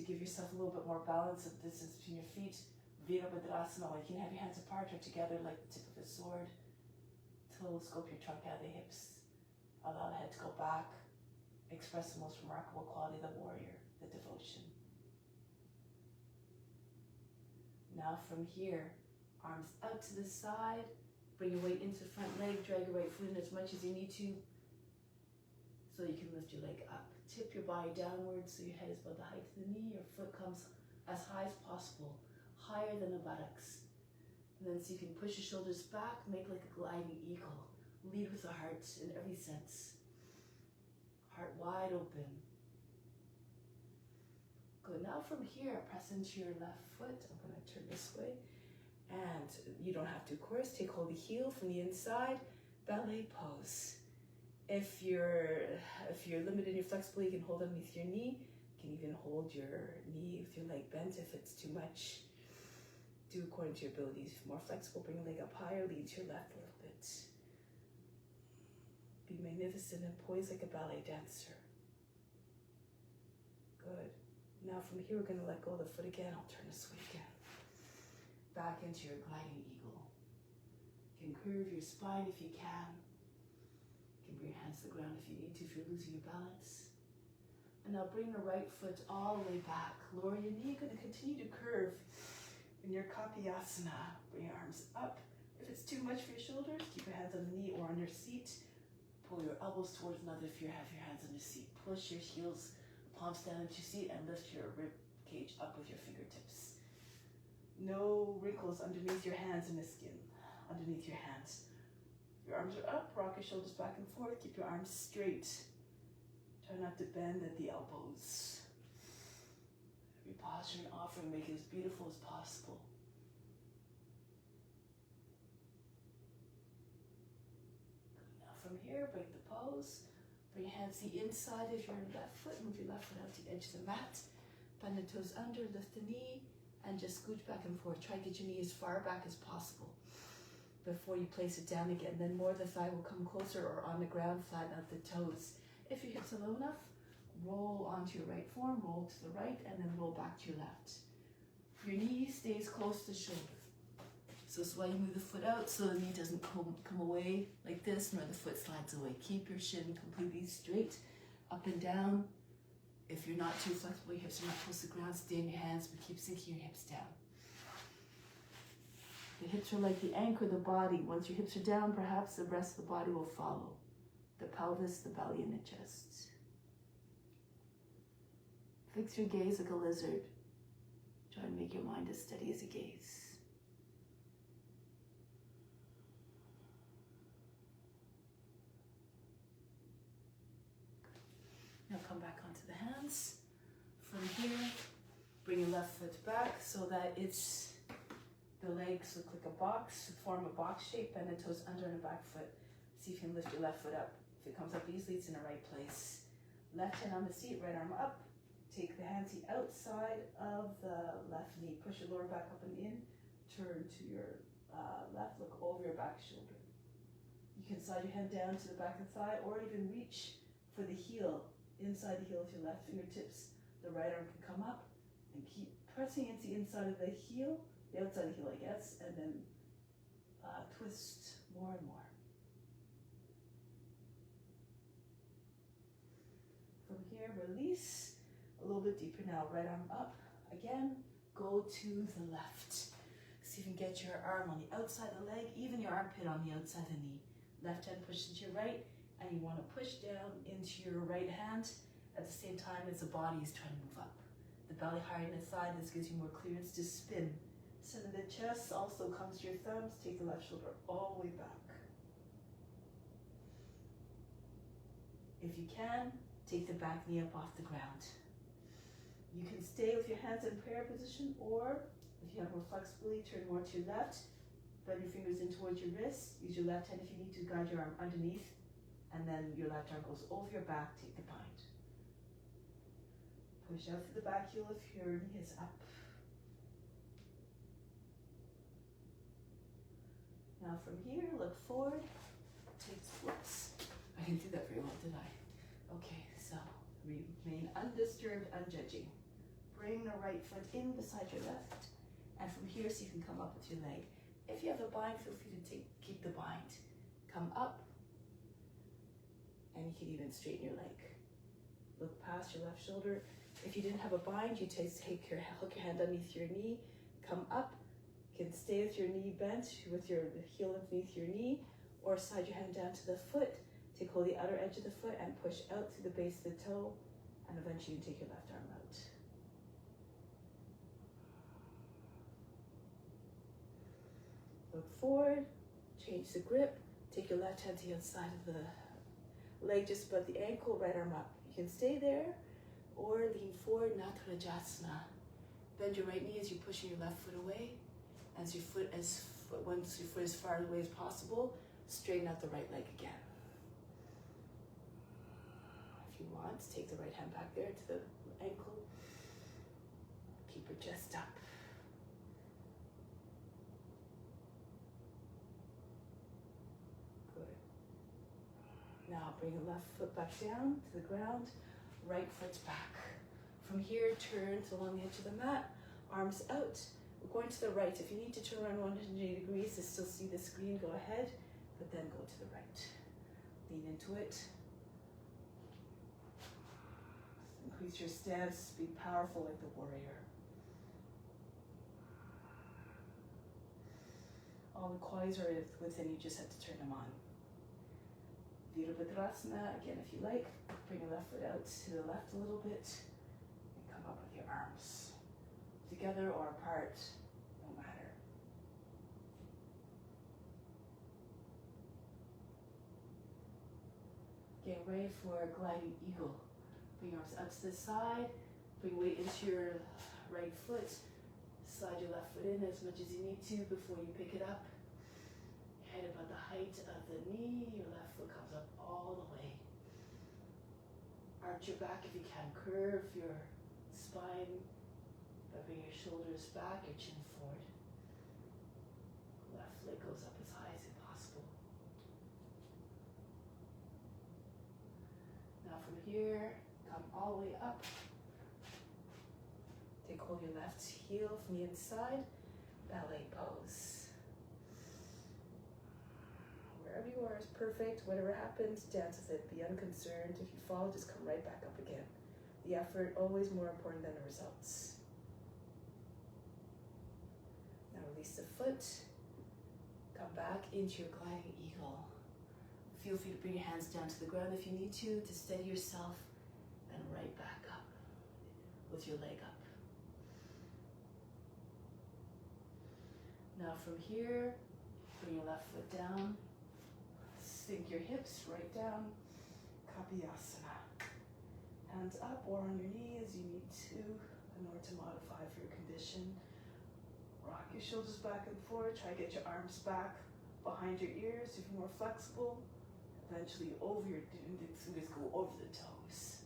give yourself a little bit more balance of distance between your feet. Virabhadrasana, or you can have your hands apart or together like the tip of a sword. Telescope your trunk out of the hips. Allow the head to go back. Express the most remarkable quality of the warrior, the devotion. Now from here, arms out to the side. Bring your weight into the front leg. Drag your right foot in as much as you need to so you can lift your leg up. Tip your body downwards so your head is above the height of the knee. Your foot comes as high as possible, higher than the buttocks. And then so you can push your shoulders back, make like a gliding eagle. Lead with the heart in every sense. Heart wide open. Good. Now from here, press into your left foot. I'm going to turn this way. And you don't have to, of course. Take hold of the heel from the inside. Ballet pose. If you're limited in your flexibility, you can hold underneath your knee. You can even hold your knee with your leg bent if it's too much. Do according to your abilities. If you're more flexible, bring your leg up higher, lean to your left a little bit. Be magnificent and poised like a ballet dancer. Good. Now from here, we're going to let go of the foot again. I'll turn this way again. Back into your gliding eagle. You can curve your spine if you can. You can bring your hands to the ground if you need to, if you're losing your balance. And now bring the right foot all the way back. Lower your knee. You're going to continue to curve in your Kapiyasana. Bring your arms up. If it's too much for your shoulders, keep your hands on the knee or on your seat. Pull your elbows towards another if you have your hands on the seat. Push your heels, palms down into your seat, and lift your rib cage up with your fingertips. No wrinkles underneath your hands in the skin, underneath your hands. If your arms are up, rock your shoulders back and forth. Keep your arms straight. Try not to bend at the elbows. Every posture and offering, make it as beautiful as possible. From here, break the pose. Bring your hands to the inside of your left foot. Move your left foot out to the edge of the mat. Bend the toes under, lift the knee, and just scooch back and forth. Try to get your knee as far back as possible before you place it down again. Then more of the thigh will come closer or on the ground, flatten out the toes. If your hips are low enough, roll onto your right form, roll to the right, and then roll back to your left. Your knee stays close to the shoulder. So this is why you move the foot out so the knee doesn't come away like this, nor the foot slides away. Keep your shin completely straight, up and down. If you're not too flexible, your hips are not close to the ground, stay in your hands, but keep sinking your hips down. The hips are like the anchor of the body. Once your hips are down, perhaps the rest of the body will follow. The pelvis, the belly, and the chest. Fix your gaze like a lizard. Try to make your mind as steady as a gaze. come back onto the hands. From here, bring your left foot back so that the legs look like a box, form a box shape, and the toes under and the back foot. See if you can lift your left foot up. If it comes up easily, it's in the right place. Left hand on the seat, right arm up. Take the hands the outside of the left knee. Push your lower back up and in. Turn to your left, look over your back shoulder. You can slide your hand down to the back of the thigh or even reach for the heel, inside the heel with your left fingertips. The right arm can come up and keep pressing into the inside of the heel, the outside of the heel, I guess, and then twist more and more. From here, release a little bit deeper now. Right arm up. Again, go to the left. See if you can get your arm on the outside of the leg, even your armpit on the outside of the knee. Left hand pushes to your right, and you want to push down into your right hand at the same time as the body is trying to move up. The belly higher than the thigh, this gives you more clearance to spin. Center the chest also comes to your thumbs. Take the left shoulder all the way back. If you can, take the back knee up off the ground. You can stay with your hands in prayer position, or if you have more flexibility, turn more to your left. Bend your fingers in towards your wrists. Use your left hand if you need to guide your arm underneath, and then your left arm goes over your back. Take the bind. Push out through the back heel if your knee is up. Now from here, look forward. Take flips. I didn't do that very well, did I? Okay, so remain undisturbed, unjudging. Bring the right foot in beside your left. And from here, so you can come up with your leg. If you have a bind, feel free to keep the bind. Come up, and you can even straighten your leg. Look past your left shoulder. If you didn't have a bind, you hook your hand underneath your knee, come up. You can stay with your knee bent, with your heel underneath your knee, or slide your hand down to the foot. Take hold of the outer edge of the foot and push out through the base of the toe, and eventually you take your left arm out. Look forward, change the grip, take your left hand to the outside of the leg just above the ankle, right arm up. You can stay there or lean forward, Natarajasana. Bend your right knee as you're pushing your left foot away. Once your foot is as far away as possible, straighten out the right leg again. If you want, take the right hand back there to the ankle. Keep your chest up. Now bring the left foot back down to the ground, right foot's back. From here, turn to along the edge of the mat, arms out. We're going to the right. If you need to turn around 180 degrees to still see the screen, go ahead, but then go to the right. Lean into it. Increase your stance, be powerful like the warrior. All the qualities are within you, just have to turn them on. Virabhadrasana, again if you like, bring your left foot out to the left a little bit and come up with your arms. Together or apart, no matter. Get ready for a gliding eagle. Bring your arms up to the side, bring weight into your right foot, slide your left foot in as much as you need to before you pick it up. Head about the height of the knee, your left foot comes up all the way. Arch your back if you can, curve your spine by bringing your shoulders back, your chin forward. Left leg goes up as high as possible. Now from here, come all the way up. Take hold of your left heel from the inside, ballet pose. Wherever you are is perfect. Whatever happens, dance with it. Be unconcerned. If you fall, just come right back up again. The effort always more important than the results. Now release the foot. Come back into your gliding eagle. Feel free to bring your hands down to the ground if you need to steady yourself, and right back up with your leg up. Now from here, bring your left foot down. Sink your hips right down, Kapiyasana. Hands up or on your knee as you need to in order to modify for your condition. Rock your shoulders back and forth. Try to get your arms back behind your ears if you're more flexible. Eventually over your index fingers go over the toes.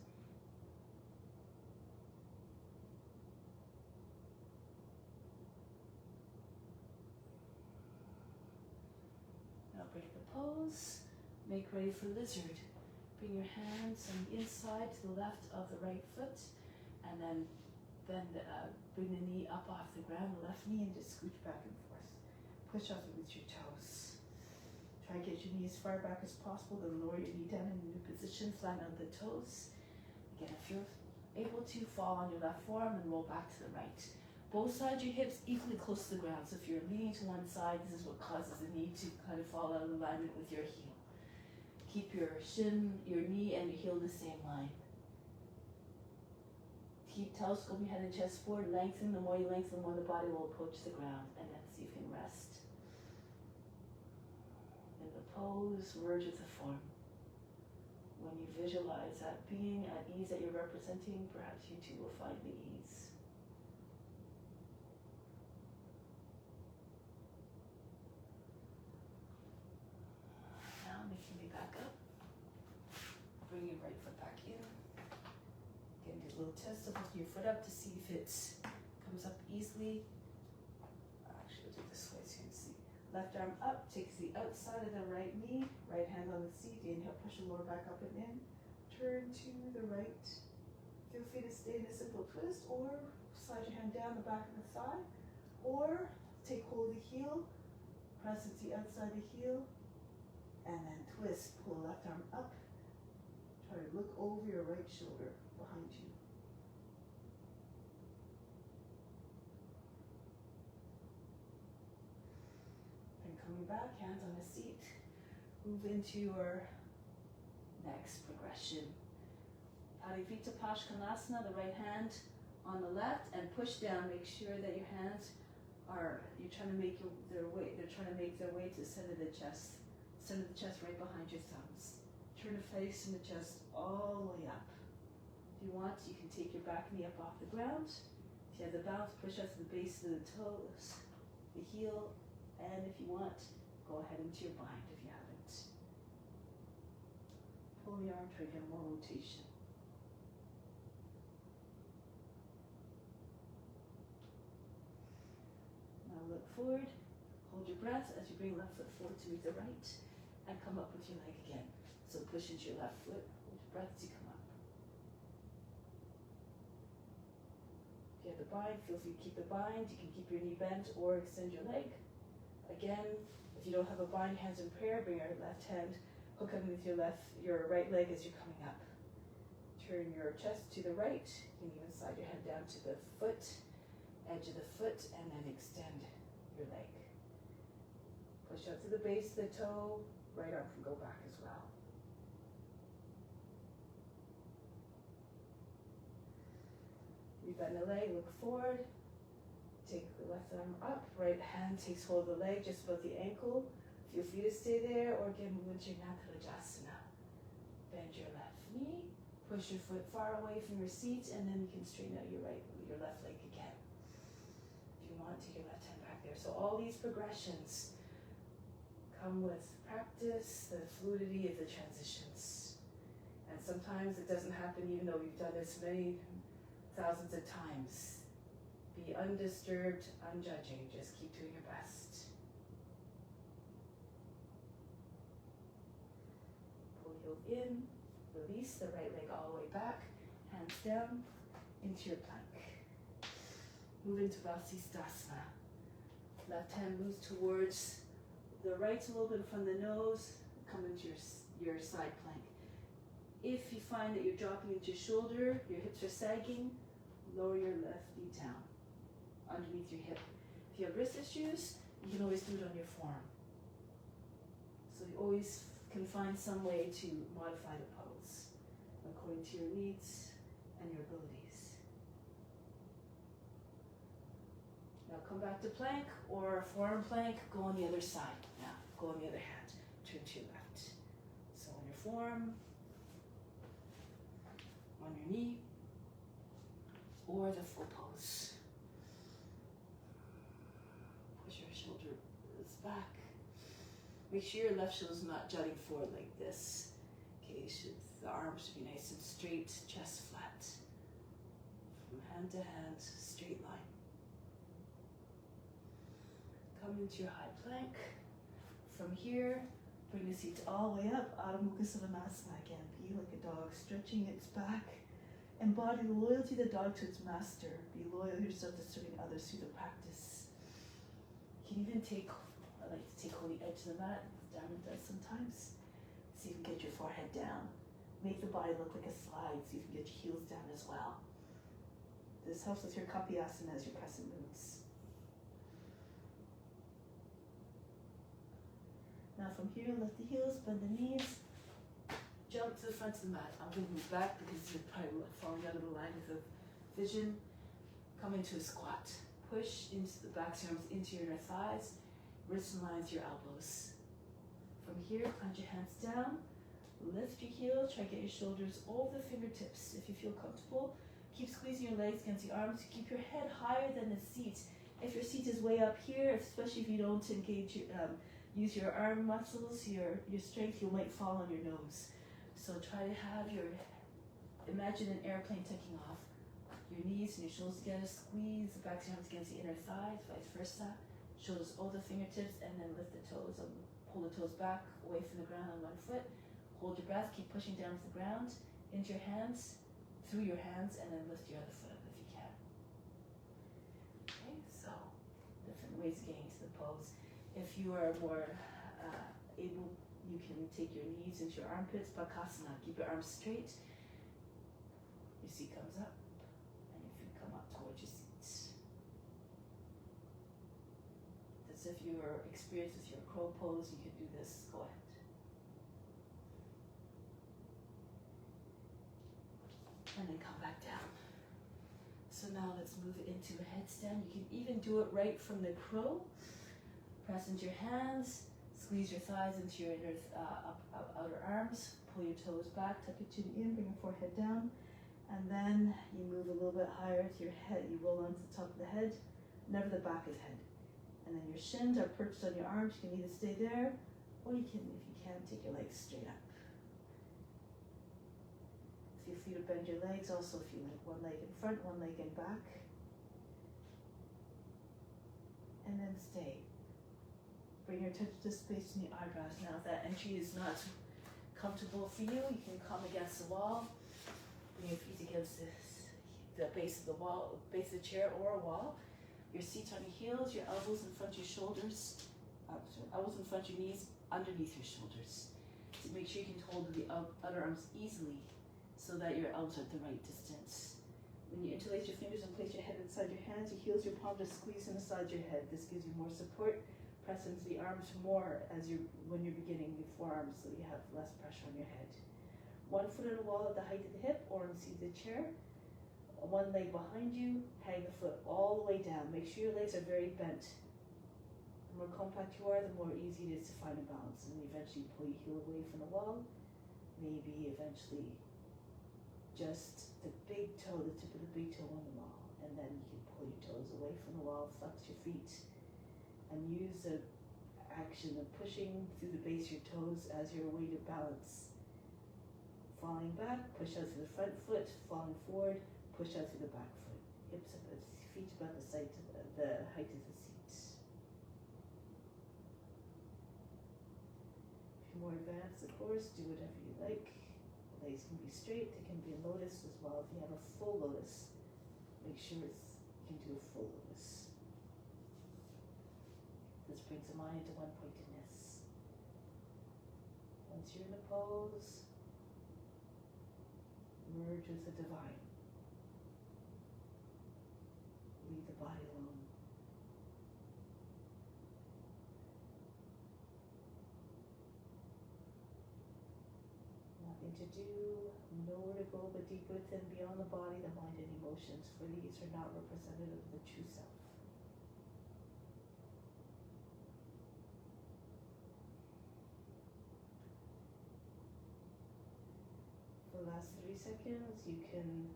Now break the pose. Make ready for lizard. Bring your hands on the inside to the left of the right foot, and then bring the knee up off the ground, the left knee, and just scooch back and forth. Push off it with your toes. Try to get your knee as far back as possible, then lower your knee down in a new position, flatten out the toes. Again, if you're able to, fall on your left forearm and roll back to the right. Both sides of your hips equally close to the ground, so if you're leaning to one side, this is what causes the knee to kind of fall out of alignment with your heel. Keep your shin, your knee, and your heel in the same line. Keep telescoping head and chest forward. Lengthen. The more you lengthen, the more the body will approach the ground. And then see if you can rest. In the pose, merge with the form. When you visualize that being at ease that you're representing, perhaps you too will find the ease. Now make your knee back up. Bring your right foot back in. Again, do a little test of lifting your foot up to see if it comes up easily. Actually, we'll do it this way so you can see. Left arm up, takes the outside of the right knee. Right hand on the seat. Inhale, push the lower back up and in. Turn to the right. Feel free to stay in a simple twist, or slide your hand down the back of the thigh, or take hold of the heel, press it to the outside of the heel, and then twist. Pull the left arm up. Try to look over your right shoulder behind you. And coming back, hands on the seat. Move into your next progression. Adivita Pashkanasana, the right hand on the left, and push down. Make sure that your hands you're trying to make their way to the center of the chest. Center of the chest right behind your thumbs. Turn the face and the chest all the way up. If you want, you can take your back knee up off the ground. If you have the balance, push up to the base of the toes, the heel, and if you want, go ahead into your bind if you haven't. Pull the arm, try to get more rotation. Now look forward, hold your breath as you bring left foot forward to meet the right, and come up with your leg again. So push into your left foot, hold your breath as you come up. If you have the bind, feel free to keep the bind. You can keep your knee bent or extend your leg. Again, if you don't have a bind, hands in prayer, bring your left hand, hook up with your right leg as you're coming up. Turn your chest to the right. You can even slide your head down to the foot, edge of the foot, and then extend your leg. Push out to the base of the toe. Right arm can go back as well. You bend the leg, look forward. Take the left arm up, right hand takes hold of the leg just above the ankle. Feel free to stay there, or again move into your Natarajasana. Bend your left knee, push your foot far away from your seat, and then you can straighten out your left leg again. If you want, take your left hand back there. So all these progressions come with practice, the fluidity of the transitions. And sometimes it doesn't happen even though we've done this many thousands of times. Be undisturbed, unjudging. Just keep doing your best. Pull heel in, release the right leg all the way back, hands down into your plank. Move into Vasisthasana. Left hand moves towards the right a little bit in front of the nose, come into your side plank. If you find that you're dropping into your shoulder, your hips are sagging, lower your left knee down underneath your hip. If you have wrist issues, you can always do it on your forearm. So you always can find some way to modify the pose according to your needs and your abilities. Now come back to plank or forearm plank, go on the other side. Now go on the other hand, turn to your left. So on your forearm, on your knee, or the full pose. Push your shoulders back. Make sure your left shoulder is not jutting forward like this. Okay, the arms should be nice and straight, chest flat. From hand to hand, straight line. Come into your high plank. From here, bring the seat all the way up. Adho Mukha Savasana again. Be like a dog, stretching its back. Embody the loyalty of the dog to its master. Be loyal yourself to serving others through the practice. You can even I like to take hold of the edge of the mat, as Darren does sometimes. So you can get your forehead down. Make the body look like a slide so you can get your heels down as well. This helps with your kapi asanas, your crescent moons. Now from here, lift the heels, bend the knees, jump to the front of the mat. I'm going to move back because you're probably falling out of the line of vision. Come into a squat. Push into the back arms into your inner thighs. Wrist lines your elbows. From here, plant your hands down. Lift your heel. Try to get your shoulders over the fingertips. If you feel comfortable, keep squeezing your legs against the arms. Keep your head higher than the seat. If your seat is way up here, especially if you don't engage use your arm muscles, your strength, you might fall on your nose. So try to have imagine an airplane taking off. Your knees and your shoulders together, squeeze the back of your arms against the inner thighs, vice versa. Shoulders over the fingertips, and then lift the toes, pull the toes back away from the ground on one foot. Hold your breath, keep pushing down to the ground, into your hands, through your hands, and then lift your other foot up if you can. Okay, so different ways of getting to the pose. If you are more able, you can take your knees into your armpits, Bakasana. Keep your arms straight. Your seat comes up, and your feet come up towards your seats. As if you are experienced with your crow pose, you can do this. Go ahead. And then come back down. So now let's move into a headstand. You can even do it right from the crow. Press into your hands, squeeze your thighs into your inner outer arms, pull your toes back, tuck your chin in, bring your forehead down, and then you move a little bit higher to your head. You roll onto the top of the head, never the back of the head. And then your shins are perched on your arms. You can either stay there, or you can, if you can, take your legs straight up. Feel free to bend your legs. Also, if you like one leg in front, one leg in back. And then stay. Bring your touch to space in the eyebrows. Now, if that entry is not comfortable for you, you can come against the wall. Bring your feet against the base of the wall, base of the chair or a wall. Your seat on your heels, your elbows in front of your shoulders, elbows in front of your knees, underneath your shoulders. So make sure you can hold the outer arms easily so that your elbows are at the right distance. When you interlace your fingers and place your head inside your hands, your heels, your palms just squeeze inside your head. This gives you more support. Press into the arms more when you're beginning your forearms, so you have less pressure on your head. One foot on the wall at the height of the hip or on the seat of the chair. One leg behind you, hang the foot all the way down. Make sure your legs are very bent. The more compact you are, the more easy it is to find a balance. And eventually pull your heel away from the wall. Maybe eventually just the big toe, the tip of the big toe on the wall. And then you can pull your toes away from the wall, flex your feet, and use the action of pushing through the base of your toes as your way to balance. Falling back, push out through the front foot, falling forward, push out through the back foot. Hips up, feet about the height of the seat. If you're more advanced, of course, do whatever you like. The legs can be straight, they can be a lotus as well. If you have a full lotus, make sure you can do a full lotus. This brings the mind to one-pointedness. Once you're in a pose, merge with the divine. Leave the body alone. Nothing to do, nowhere to go but deep within, beyond the body, the mind, and emotions, for these are not representative of the true self. For the last 3 seconds. You can,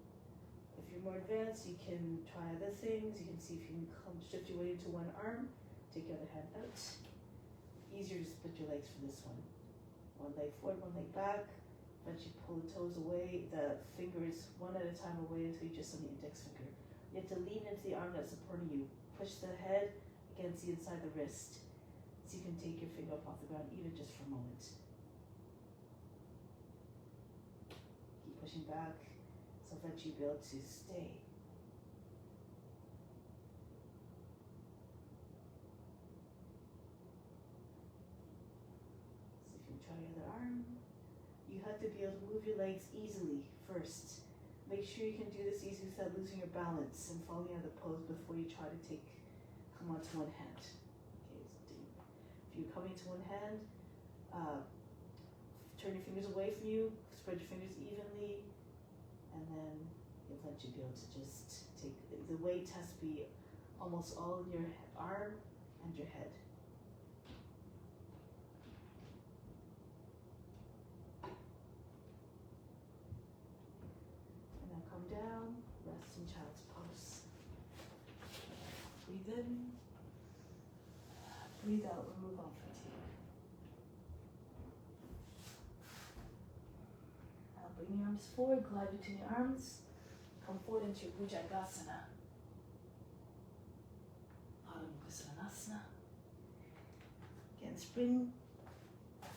if you're more advanced, you can try other things. You can see if you can shift your weight into one arm, take your other hand out. Easier to split your legs for this one. One leg forward, one leg back. Eventually pull the toes away, the fingers one at a time away until you're just on the index finger. You have to lean into the arm that's supporting you. Push the head against the inside of the wrist. So you can take your finger up off the ground, even just for a moment. Keep pushing back, so eventually you'll be able to stay. So if you try your other arm, you have to be able to move your legs easily first. Make sure you can do this easily without losing your balance and falling out of the pose before you try to come onto one hand. Okay, so if you're coming to one hand, turn your fingers away from you, spread your fingers evenly, and then you'll eventually be able to just take, the weight has to be almost all in your arm and your head. Down, rest in child's pose. Breathe in, breathe out, remove all fatigue. Now bring your arms forward, glide between your arms, come forward into your Bhujangasana. Adho Mukha Svanasana. Again, spring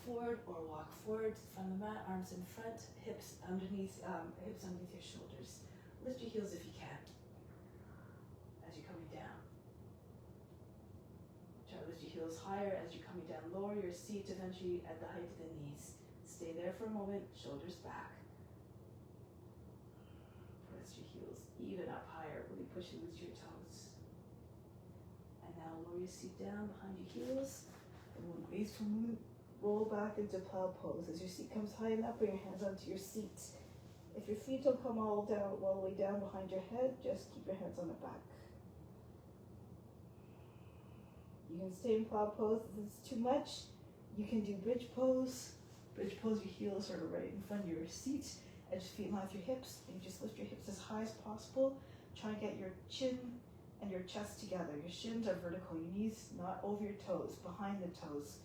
forward or walk forward from the mat, arms in front, hips underneath your shoulders. Lift your heels if you can as you're coming down. Try to lift your heels higher as you're coming down. Lower your seat eventually at the height of the knees. Stay there for a moment, shoulders back. Press your heels even up higher, really push and loose your toes. And now lower your seat down behind your heels. And we'll graceful movement. Roll back into plow pose. As your seat comes high enough, bring your hands onto your seat. If your feet don't come all the way down behind your head, just keep your hands on the back. You can stay in plow pose. If it's too much, you can do bridge pose. Bridge pose, your heels are right in front of your seat, edge of feet in line with your hips. And you just lift your hips as high as possible. Try and get your chin and your chest together. Your shins are vertical, your knees not over your toes, behind the toes.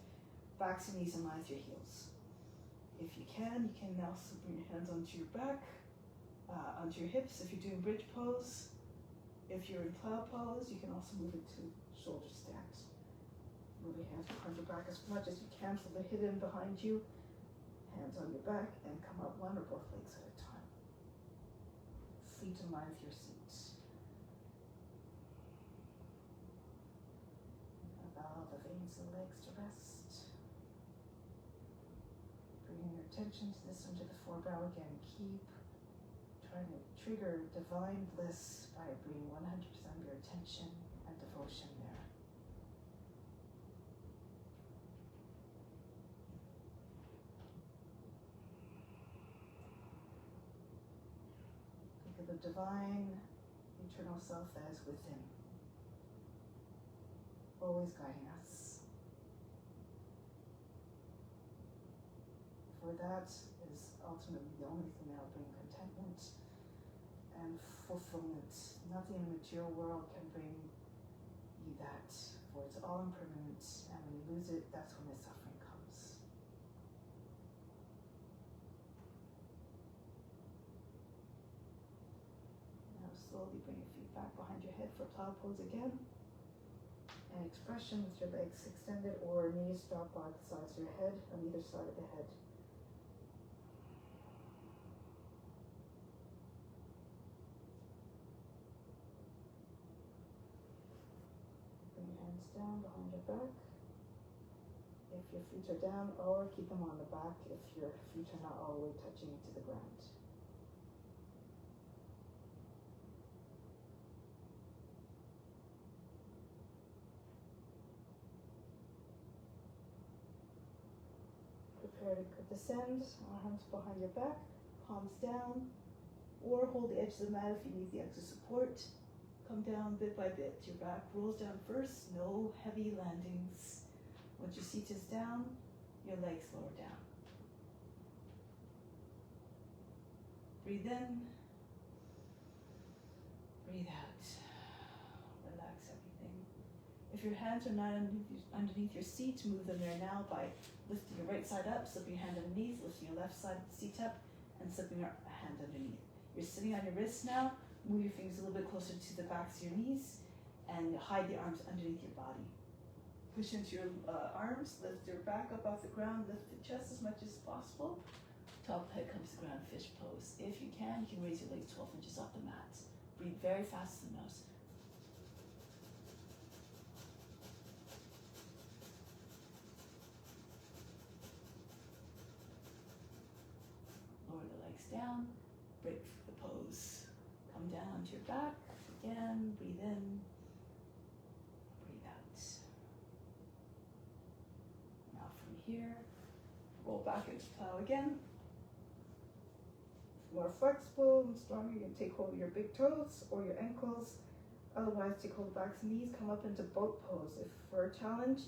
Backs and knees in line with your heels. If you can also bring your hands onto your back, onto your hips if you're doing bridge pose. If you're in plow pose, you can also move into shoulder stacks. Move your hands behind your back as much as you can so they're hidden behind you. Hands on your back and come up one or both legs at a time. Feet in line with your seat. Allow the veins in the legs to rest. Bringing your attention to this into the forebrow again. Keep trying to trigger divine bliss by bringing 100% of your attention and devotion there. Think of the divine, eternal self as within, always guiding us. For that is ultimately the only thing that will bring contentment and fulfillment. Nothing in the material world can bring you that, for it's all impermanent, and when you lose it, that's when the suffering comes. Now slowly bring your feet back behind your head for plow pose again. An expression with your legs extended or knees dropped by the sides of your head on either side of the head. Down behind your back. If your feet are down, or keep them on the back if your feet are not all the way touching to the ground. Prepare to descend, arms behind your back, palms down, or hold the edge of the mat if you need the extra support. Come down bit by bit. Your back rolls down first, no heavy landings. Once your seat is down, your legs lower down. Breathe in. Breathe out. Relax everything. If your hands are not underneath your seat, move them there now by lifting your right side up, slipping your hand underneath, lifting your left side of the seat up, and slipping your hand underneath. You're sitting on your wrists now. Move your fingers a little bit closer to the backs of your knees and hide the arms underneath your body. Push into your arms, lift your back up off the ground, lift the chest as much as possible. Top of the head comes to the ground, fish pose. If you can raise your legs 12 inches off the mat. Breathe very fast through the nose. Lower the legs down, break the pose. Come down to your back, again, breathe in, breathe out. Now from here, roll back into plow again. More flexible and stronger, you can take hold of your big toes or your ankles. Otherwise, take hold of the backs and knees, come up into boat pose. If for a challenge,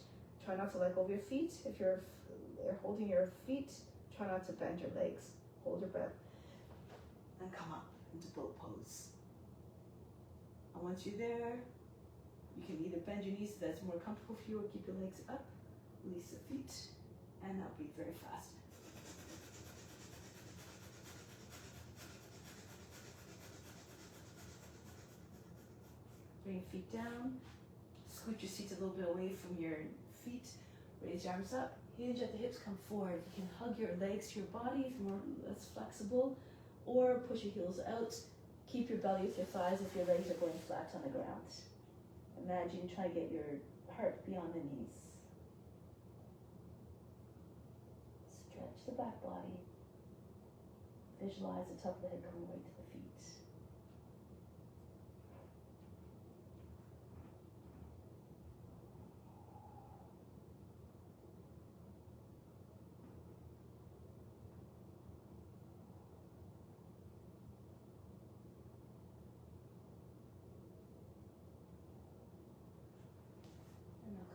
try not to let go of your feet. If you're holding your feet, try not to bend your legs. Hold your breath and come up into boat pose. And once you're there, you can either bend your knees so that's more comfortable for you or keep your legs up, release the feet, and now breathe very fast. Bring your feet down, scoot your seat a little bit away from your feet, raise your arms up, hinge at the hips, come forward. You can hug your legs to your body if you're less flexible, or push your heels out. Keep your belly with your thighs if your legs are going flat on the ground. Imagine try to get your heart beyond the knees. Stretch the back body. Visualize the top of the head coming right to the feet.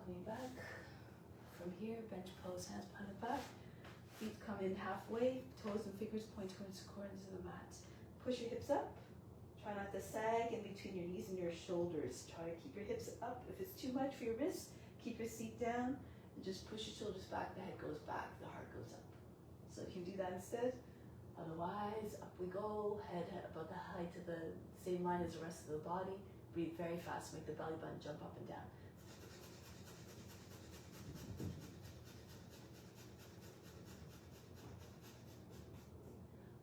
Coming back from here, bench pose, hands behind the back, feet come in halfway, toes and fingers point towards the corners of the mat. Push your hips up, try not to sag in between your knees and your shoulders. Try to keep your hips up. If it's too much for your wrists, keep your seat down and just push your shoulders back, the head goes back, the heart goes up. So you can do that instead. Otherwise, up we go, head about the height of the same line as the rest of the body. Breathe very fast, make the belly button jump up and down.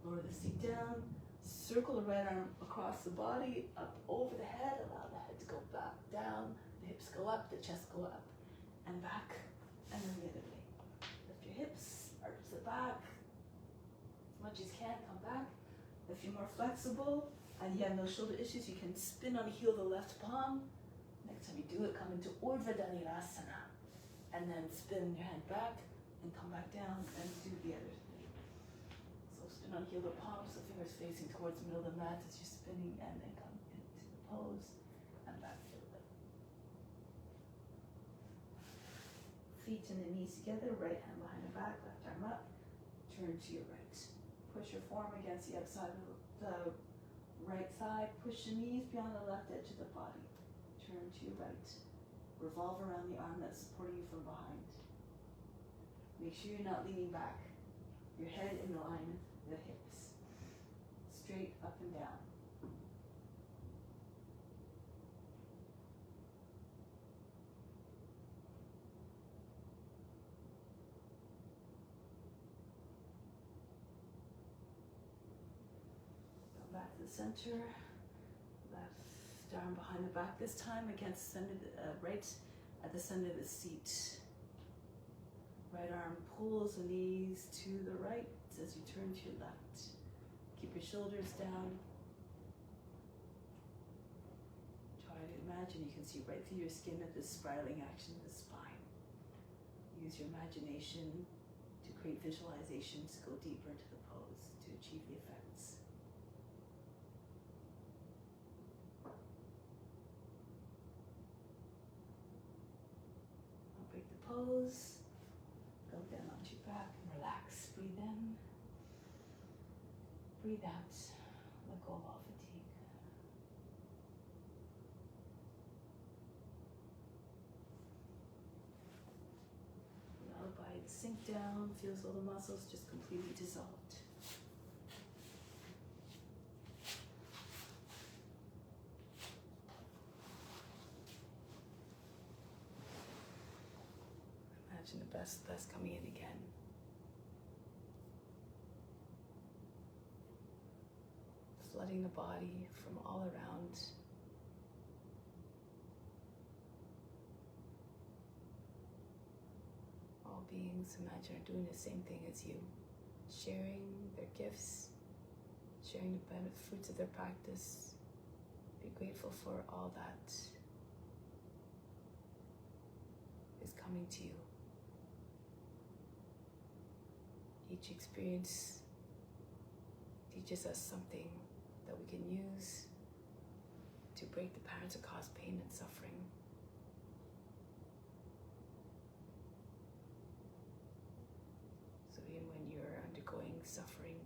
Lower the seat down, circle the right arm across the body, up over the head, allow the head to go back down, the hips go up, the chest go up, and back, and then the other way. Lift your hips, arch the back, as much as you can, come back. If you're more flexible and you have no shoulder issues, you can spin on the heel of the left palm. Next time you do it, come into Urdhva Dhanurasana, and then spin your hand back, and come back down, and do the other. Spin on heel of the palms, the fingers facing towards the middle of the mat as you're spinning, and then come into the pose and back a little bit. Feet and the knees together, right hand behind the back, left arm up, turn to your right. Push your form against the outside of the right thigh, push the knees beyond the left edge of the body. Turn to your right. Revolve around the arm that's supporting you from behind. Make sure you're not leaning back. Your head in line, the hips, straight up and down. Come back to the center, left arm behind the back this time against the center, right at the center of the seat. Right arm pulls the knees to the right as you turn to your left. Keep your shoulders down. Try to imagine you can see right through your skin at this spiraling action of the spine. Use your imagination to create visualizations to go deeper into the pose to achieve the effects. I'll break the pose. Go down onto your back and relax. Breathe in. Breathe out. Let go of all fatigue. Allow the body to sink down. Feels all the muscles just completely dissolved. Imagine the best coming in again. Flooding the body from all around. All beings, imagine, are doing the same thing as you. Sharing their gifts, sharing the fruits of their practice. Be grateful for all that is coming to you. Each experience teaches us something that we can use to break the patterns that cause pain and suffering. So even when you're undergoing suffering,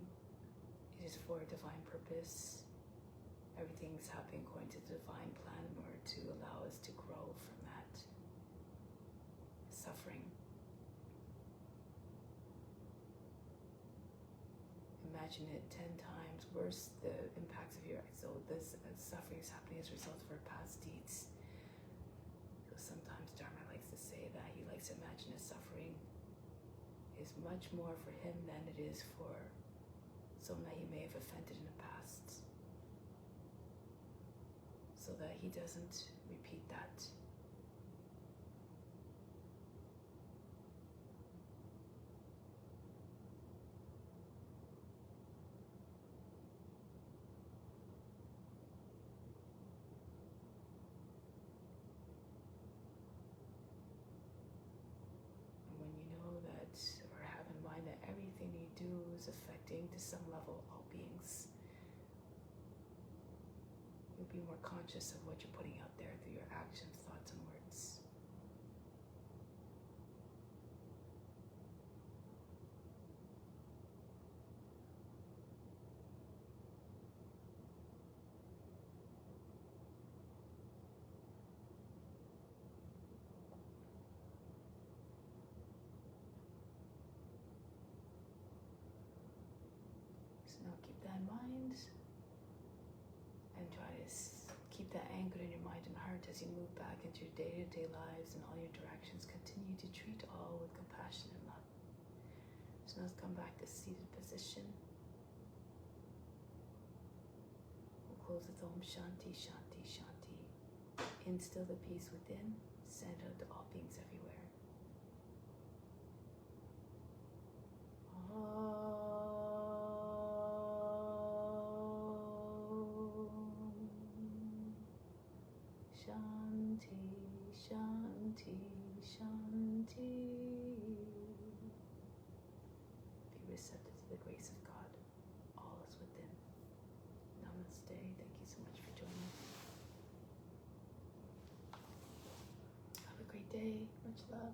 it is for a divine purpose. Everything's happening according to the divine plan in order to allow us to grow from that suffering. Imagine it 10 times worse, the impacts of your, so this suffering is happening as a result of our past deeds. So sometimes Dharma likes to say that he likes to imagine his suffering is much more for him than it is for someone that he may have offended in the past, so that he doesn't repeat that. Or have in mind that everything you do is affecting to some level all beings, you'll be more conscious of what you're putting out there through your actions, thoughts, and words. Now keep that in mind and try to keep that anchored in your mind and heart as you move back into your day-to-day lives and all your interactions. Continue to treat all with compassion and love. So now let's come back to seated position. We'll close with Om Shanti, Shanti, Shanti. Instill the peace within, send out to all beings everywhere. Shanti, Shanti, Shanti. Be receptive to the grace of God. All is within. Namaste. Thank you so much for joining. Have a great day. Much love.